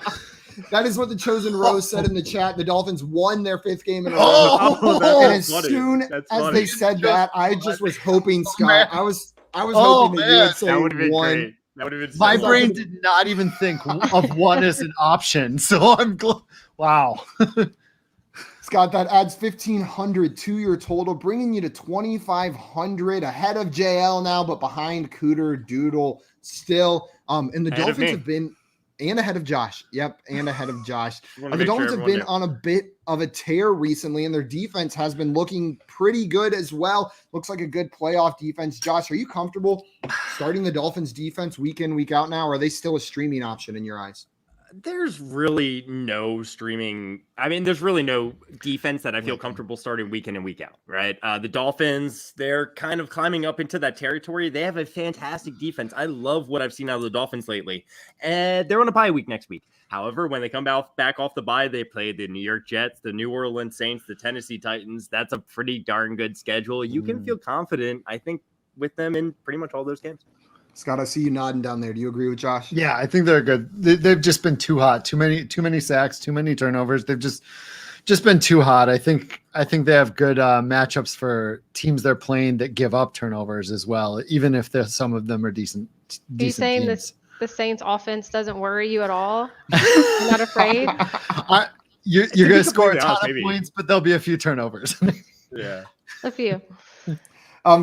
like, that is what the Chosen Rose said in the chat. The Dolphins won their 5th game in a row. Oh, And as funny. soon That's as funny. they said that, I just was hoping, Scott. man. I was Oh, hoping that you man. would say That would have been one. great. That would have been so My So- brain did not even think of one as an option. So wow. Scott, that adds 1,500 to your total, bringing you to 2,500 ahead of JL now, but behind Cooter Doodle still. And the Ahead of Dolphins me. have been, and ahead of Josh. Yep, and ahead of Josh. Wanna The make sure Dolphins have everyone been knew. on a bit of a tear recently, and their defense has been looking pretty good as well. Looks like a good playoff defense. Josh, are you comfortable starting the Dolphins defense week in, week out now? Or are they still a streaming option in your eyes? There's really no streaming. I mean, there's really no defense that I feel comfortable starting week in and week out, right? The Dolphins, they're kind of climbing up into that territory. They have a fantastic defense. I love what I've seen out of the Dolphins lately. And they're on a bye week next week. However, when they come back off the bye, they play the New York Jets, the New Orleans Saints, the Tennessee Titans. That's a pretty darn good schedule. You can feel confident, I think, with them in pretty much all those games. Scott, I see you nodding down there. Do you agree with Josh? Yeah, I think they're good. They've just been too hot. Too many sacks, too many turnovers. They've just been too hot. I think they have good matchups for teams they're playing that give up turnovers as well, even if some of them are decent. Are you saying teams. the Saints offense doesn't worry you at all? You're not afraid? You're you going to could score play a the ton house, of maybe. points, but there'll be a few turnovers. Yeah. A few.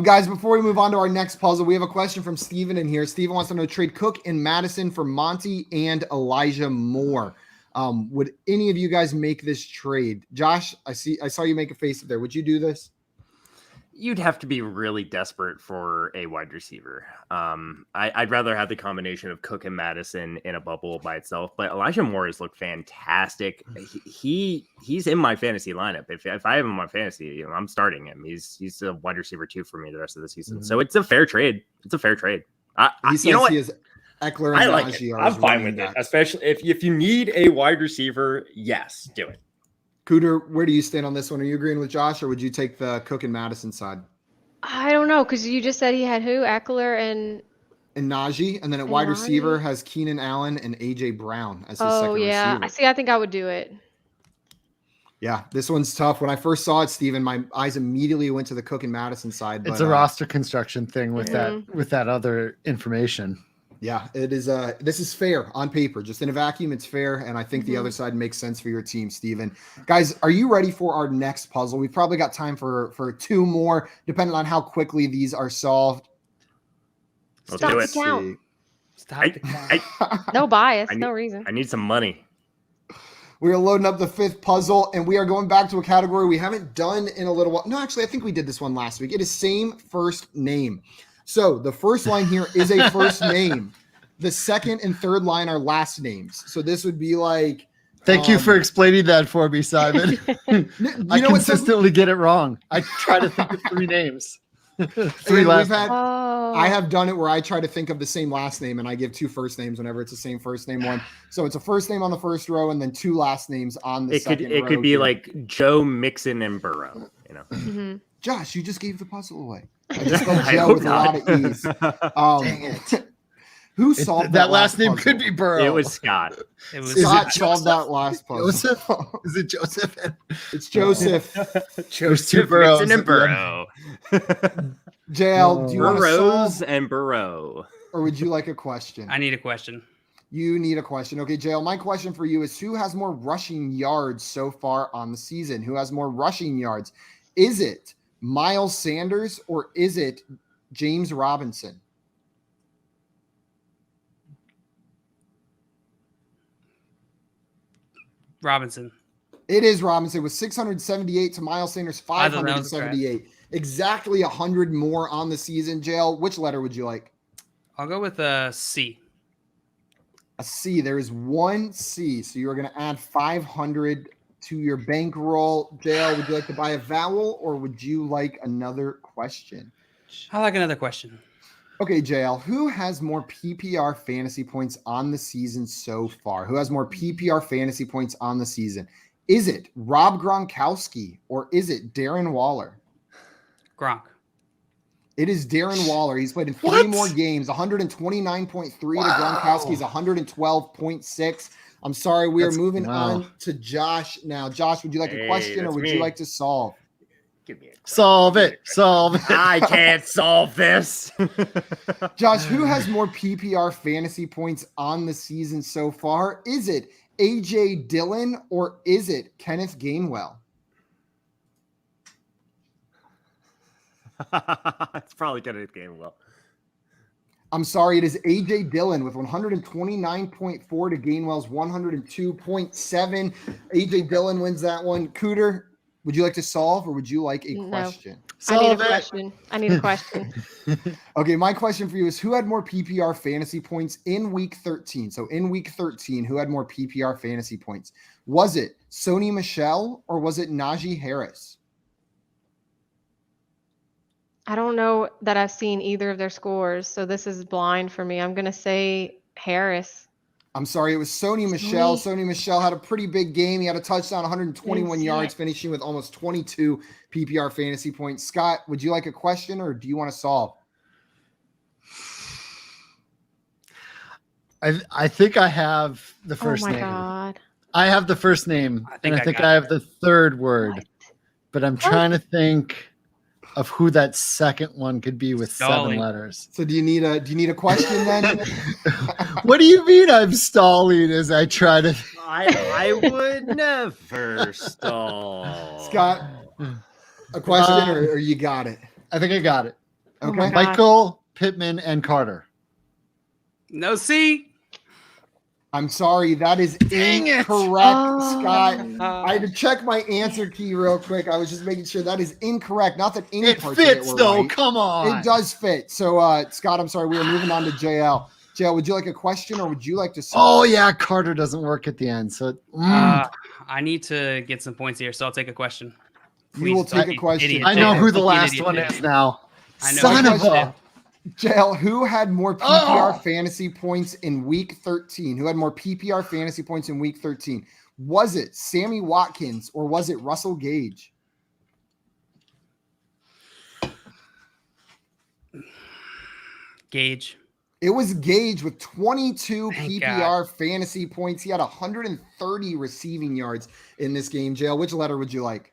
Guys, before we move on to our next puzzle, we have a question from Steven in here. Steven wants to know, trade Cook and Mattison for Monty and Elijah Moore. Would any of you guys make this trade? Josh, I saw you make a face up there. Would you do this? You'd have to be really desperate for a wide receiver. I'd rather have the combination of Cook and Mattison in a bubble by itself. But Elijah Moore has looked fantastic. He's in my fantasy lineup. If I have him in my fantasy, I'm starting him. He's a wide receiver 2 for me the rest of the season. So it's a fair trade. He says you know what? He is Eckler and I like Najee it. are I'm his fine running with it, backs. especially if you need a wide receiver. Yes, do it. Cooter, where do you stand on this one? Are you agreeing with Josh, or would you take the Cook and Madison side? I don't know, because you just said he had who? Eckler and Najee, and then at wide receiver has Keenan Allen and AJ Brown as his second receiver. I think I would do it. Yeah, this one's tough. When I first saw it, Steven, my eyes immediately went to the Cook and Madison side. It's a roster construction thing with that other information. Yeah, it is. This is fair on paper. Just in a vacuum, it's fair. And I think the other side makes sense for your team, Steven. Guys, are you ready for our next puzzle? We've probably got time for 2 more, depending on how quickly these are solved. Let's Stop do the it. count. Stop the count. No bias, no reason. I need some money. We are loading up the 5th puzzle, and we are going back to a category we haven't done in a little while. No, actually, I think we did this one last week. It is same first name. So the first line here is a first name. The second and third line are last names. So this would be like. Thank you for explaining that for me, Simon. I consistently get it wrong. I try to think of 3 names. 3 last names. I have done it where I try to think of the same last name and I give 2 first names whenever it's the same first name one. So it's a first name on the first row and then 2 last names on the second row. It could be like Joe, Mixon, and Burrow. You know. Josh, you just gave the puzzle away. I just got Joe with a lot of ease. Dang it. Who solved that last name? puzzle? Could be Burrow. It was Scott. Scott solved that last puzzle. Joseph? Is it Joseph? It's Joseph. Joseph Burrow. Mixon and Burrow. JL, do you want to Burrows solve, and Burrow. or would you like a question? I need a question. You need a question. Okay, JL, my question for you is who has more rushing yards so far on the season? Who has more rushing yards? Is it Miles Sanders or is it James Robinson? Robinson. It is Robinson with 678 to Miles Sanders 578. Exactly 100 more on the season. JL, which letter would you like? I'll go with a C. A C. There is 1 C. So you are going to add 500 to your bankroll. JL, would you like to buy a vowel or would you like another question? I like another question. Okay, JL, who has more PPR fantasy points on the season so far? Who has more PPR fantasy points on the season? Is it Rob Gronkowski or is it Darren Waller? Gronk. It is Darren Waller. He's played in 3 more games, 129.3 to Gronkowski's 112.6. I'm sorry, we are moving on to Josh now. Josh, would you like a question or would you like to solve? Give me Solve it. I can't solve this. Josh, who has more PPR fantasy points on the season so far? Is it AJ Dillon or is it Kenneth Gainwell? It's probably Kenneth Gainwell. I'm sorry, it is AJ Dillon with 129.4 to Gainwell's 102.7. AJ Dillon wins that one. Cooter, would you like to solve or would you like a question? I need a question. I need a question. Okay, my question for you is who had more PPR fantasy points in week 13? So in week 13, who had more PPR fantasy points? Was it Sony Michel or was it Najee Harris? I don't know that I've seen either of their scores, so this is blind for me. I'm going to say Harris. I'm sorry, it was Sony Michel. Sony Michel had a pretty big game. He had a touchdown, 121 yards, finishing with almost 22 PPR fantasy points. Scott, would you like a question or do you want to solve? I think I have the first name. Oh my God. I have the first name, I think I have the third word, but I'm trying to think of who that second one could be with 7 letters. So do you need a question then? What do you mean I'm stalling as I try to? I would never stall. Scott, a question or you got it? I think I got it. Okay. Michael, Pittman, and Carter. No C. I'm sorry, that is Dang it. incorrect, Oh. Scott. I had to check my answer key real quick. I was just making sure that is incorrect. Not that any It parts of it fits were though. right. Come on. It does fit. So, Scott, I'm sorry. We are moving on to JL. JL, would you like a question or would you like to? Oh yeah, Carter doesn't work at the end, so I need to get some points here, so I'll take a question. You will take a question. I know who the last one is now. I know. Son of a. JL, who had more PPR fantasy points in week 13? Who had more PPR fantasy points in week 13? Was it Sammy Watkins or was it Russell Gage? Gage. It was Gage with 22 Thank PPR fantasy points. He had 130 receiving yards in this game. JL, which letter would you like?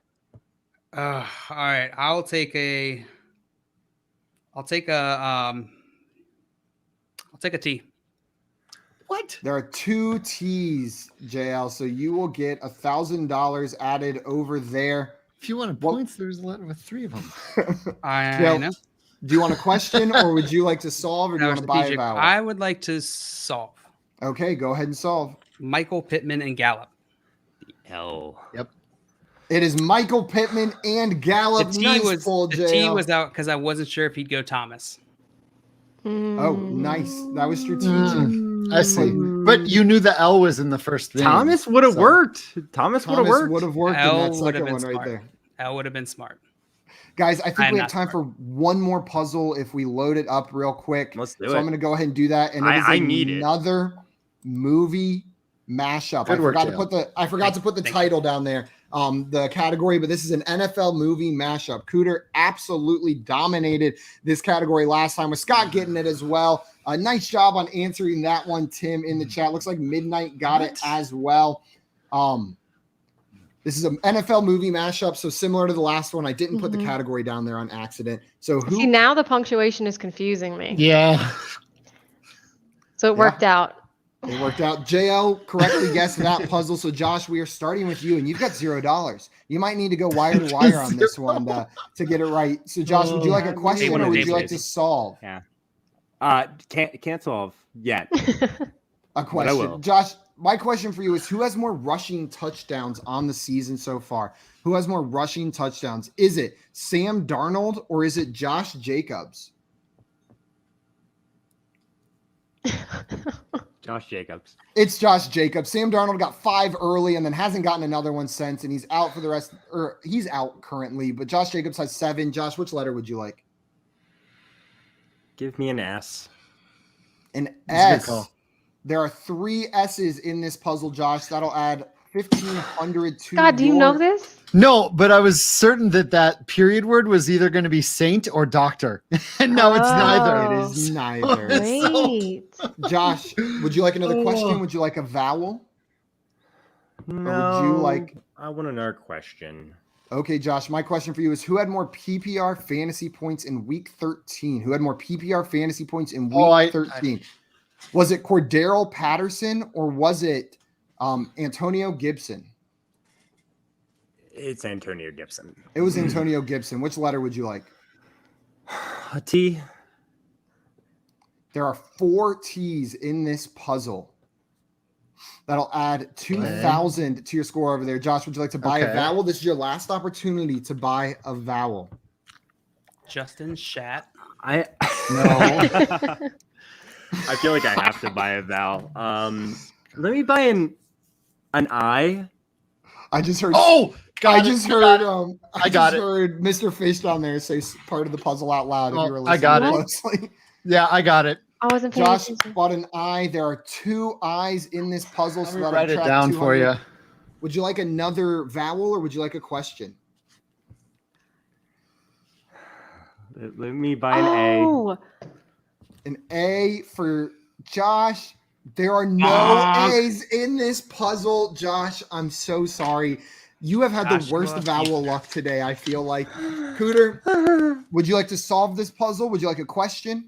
All right. I'll take a T. What? There are 2 T's, JL, so you will get $1,000 added over there. If you wanted points, there's a letter with 3 of them. I JL, know. do you want a question or would you like to solve or do you want to buy a vowel? I would like to solve. Okay, go ahead and solve. Michael Pittman and Gallup. Hell. Yep. It is Michael Pittman and Gallup. The T Nice pull, the JL. T was out because I wasn't sure if he'd go Thomas. Oh, nice. That was strategic. I see. But you knew the L was in the first thing. Thomas would have So- worked. Thomas would have worked. would have worked in L that would have second been one right smart. there. L would have been smart. Guys, I think I'm we have not time smart. for one more puzzle if we load it up real quick. Let's do So it. I'm going to go ahead and do that. And it is I need it. another movie mashup. Good work, I Jalen. forgot to put the Thank title down there, the category, but this is an NFL movie mashup. Cooter absolutely dominated this category last time with Scott getting it as well. A nice job on answering that one, Tim, in the chat. Looks like Midnight got it as well. This is an NFL movie mashup, so similar to the last one. I didn't put the category down there on accident. So See, now the punctuation is confusing me. Yeah. So it worked out. It worked out. JL correctly guessed that puzzle. So Josh, we are starting with you, and you've got $0. You might need to go wire to wire on this one to get it right. So Josh, would you like a question or would you like to solve Can't solve yet. a will. question? Josh, my question for you is: who has more rushing touchdowns on the season so far? Who has more rushing touchdowns? Is it Sam Darnold or is it Josh Jacobs? Josh Jacobs. It's Josh Jacobs. Sam Darnold got 5 early and then hasn't gotten another one since, and he's out for the rest, or he's out currently, but Josh Jacobs has 7. Josh, which letter would you like? Give me an S. An That's a good S. call. There are 3 S's in this puzzle, Josh. That'll add 1,500 to God, do you know this? No, but I was certain that period word was either going to be saint or doctor. And no, it's neither. It is neither. Wait. Josh, would you like another question? Would you like a vowel? No. would you like- I want another question. Okay, Josh, my question for you is: who had more PPR fantasy points in week 13? Who had more PPR fantasy points in week 13? Was it Cordero Patterson or was it Antonio Gibson? It's Antonio Gibson. It was Antonio Gibson. Which letter would you like? A T. There are 4 T's in this puzzle. That'll add 2,000 to your score over there. Josh, would you like to buy a vowel? This is your last opportunity to buy a vowel. Justin Shat. No. I feel like I have to buy a vowel. Let me buy an I. I just heard. Oh, I got just it. heard. I got it. heard Mr. Fish down there say part of the puzzle out loud. If Oh, you were I listening got it. closely. Yeah, I got it. I wasn't paying Josh attention. bought an I. There are 2 I's in this puzzle. Let me that'll write it track down for 200. you. Would you like another vowel or would you like a question? Let me buy an A. Oh, An A for Josh. There are no A's in this puzzle, Josh. I'm so sorry. You have had the Josh, worst lucky. vowel luck today, I feel like. Cooter, would you like to solve this puzzle? Would you like a question?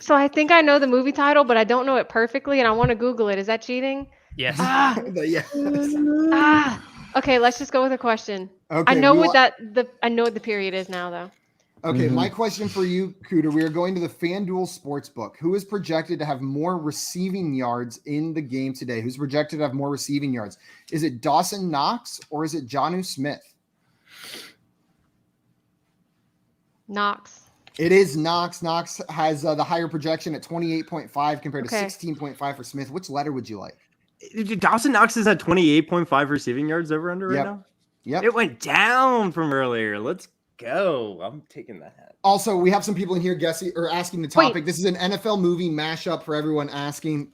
so I think I know the movie title, but I don't know it perfectly, and I want to Google it. Is that cheating? Yes. Yeah. Okay, let's just go with a question. Okay, I know we what wa- I know what the period is now, though. Okay, my question for you, Cooter, we are going to the FanDuel Sportsbook. Who is projected to have more receiving yards in the game today? Who's projected to have more receiving yards? Is it Dawson Knox or is it Jonnu Smith? Knox. It is Knox. Knox has the higher projection at 28.5 compared to 16.5 for Smith. Which letter would you like? Dawson Knox is at 28.5 receiving yards over under right now. Yep. It went down from earlier. Let's go. I'm taking that. Also, we have some people in here guessing or asking the topic. This is an NFL movie mashup for everyone asking.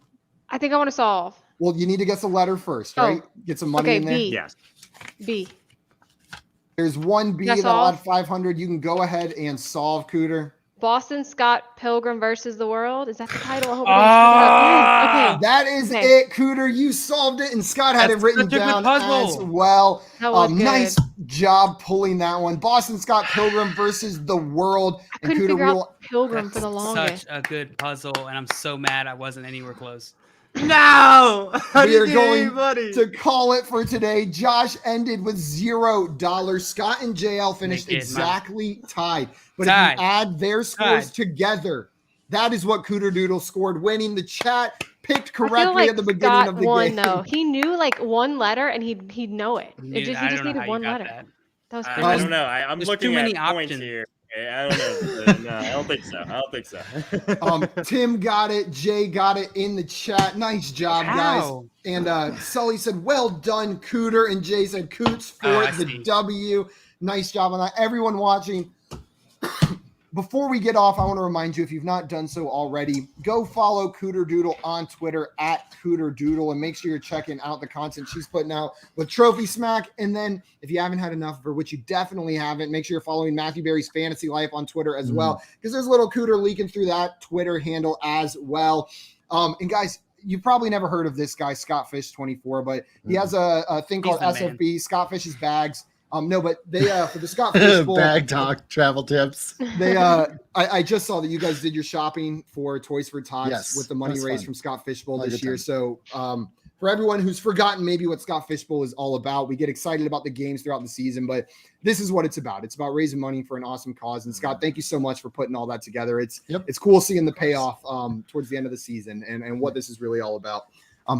I think I want to solve. Well, you need to guess a letter first, right? Get some money in there. B. Yes. B. There's one B that'll add 500. You can go ahead and solve, Cooter. Boston Scott Pilgrim versus the World. Is that the title? I hope okay. That is it, Cooter. You solved it, and Scott had it written down as well. Nice job pulling that one. Boston Scott Pilgrim versus the World. I couldn't figure out Pilgrim for the longest. Such a good puzzle, and I'm so mad I wasn't anywhere close. No, we are going to call it for today. Josh ended with $0. Scott and JL finished exactly tied. But if you add their scores together, that is what Cooter Doodle scored, winning. The chat picked correctly at the beginning of the game. Though. He knew like one letter and he'd know it. He just needed one letter. That was I don't know. I'm looking at points here. I don't know. No, I don't think so. Tim got it. Jay got it in the chat. Nice job, guys. And Sully said, well done, Cooter. And Jay said, Coots for the W. Nice job on that. Everyone watching, before we get off, I want to remind you, if you've not done so already, go follow Cooter Doodle on Twitter at Cooter Doodle, and make sure you're checking out the content she's putting out with Trophy Smack. And then if you haven't had enough, for which you definitely haven't, make sure you're following Matthew Berry's Fantasy Life on Twitter as well, because there's a little Cooter leaking through that Twitter handle as well. And guys, you've probably never heard of this guy, Scott Fish 24, but he has a thing called SFB, Scott Fish's Bags. No, but they for the Scott Fish Bowl bag talk travel tips. They I just saw that you guys did your shopping for Toys for Tots with the money raised from Scott Fish Bowl this year. So for everyone who's forgotten maybe what Scott Fish Bowl is all about, we get excited about the games throughout the season, but this is what it's about. It's about raising money for an awesome cause. And Scott, thank you so much for putting all that together. It's cool seeing the payoff towards the end of the season and what this is really all about.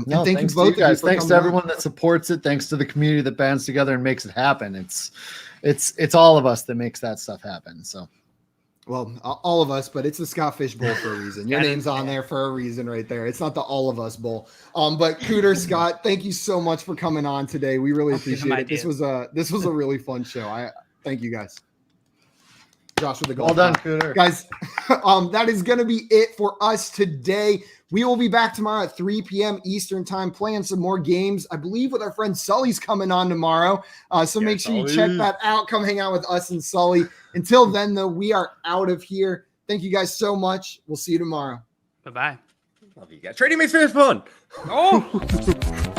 Thank you both, guys. Thanks to everyone that supports it. Thanks to the community that bands together and makes it happen. It's all of us that makes that stuff happen. So, well, all of us, but it's the Scott Fish Bowl for a reason. Your name's on there for a reason, right there. It's not the All of Us Bowl. But Cooter, Scott, thank you so much for coming on today. We really appreciate it. This was a really fun show. I thank you guys. Josh with the golf. Well done, Cooter. Guys, that is going to be it for us today. We will be back tomorrow at 3 p.m. Eastern time playing some more games. I believe with our friend Sully's coming on tomorrow. So make sure you check that out. Come hang out with us and Sully. Until then, though, we are out of here. Thank you guys so much. We'll see you tomorrow. Bye-bye. Love you guys. Trading makes fans fun. Oh!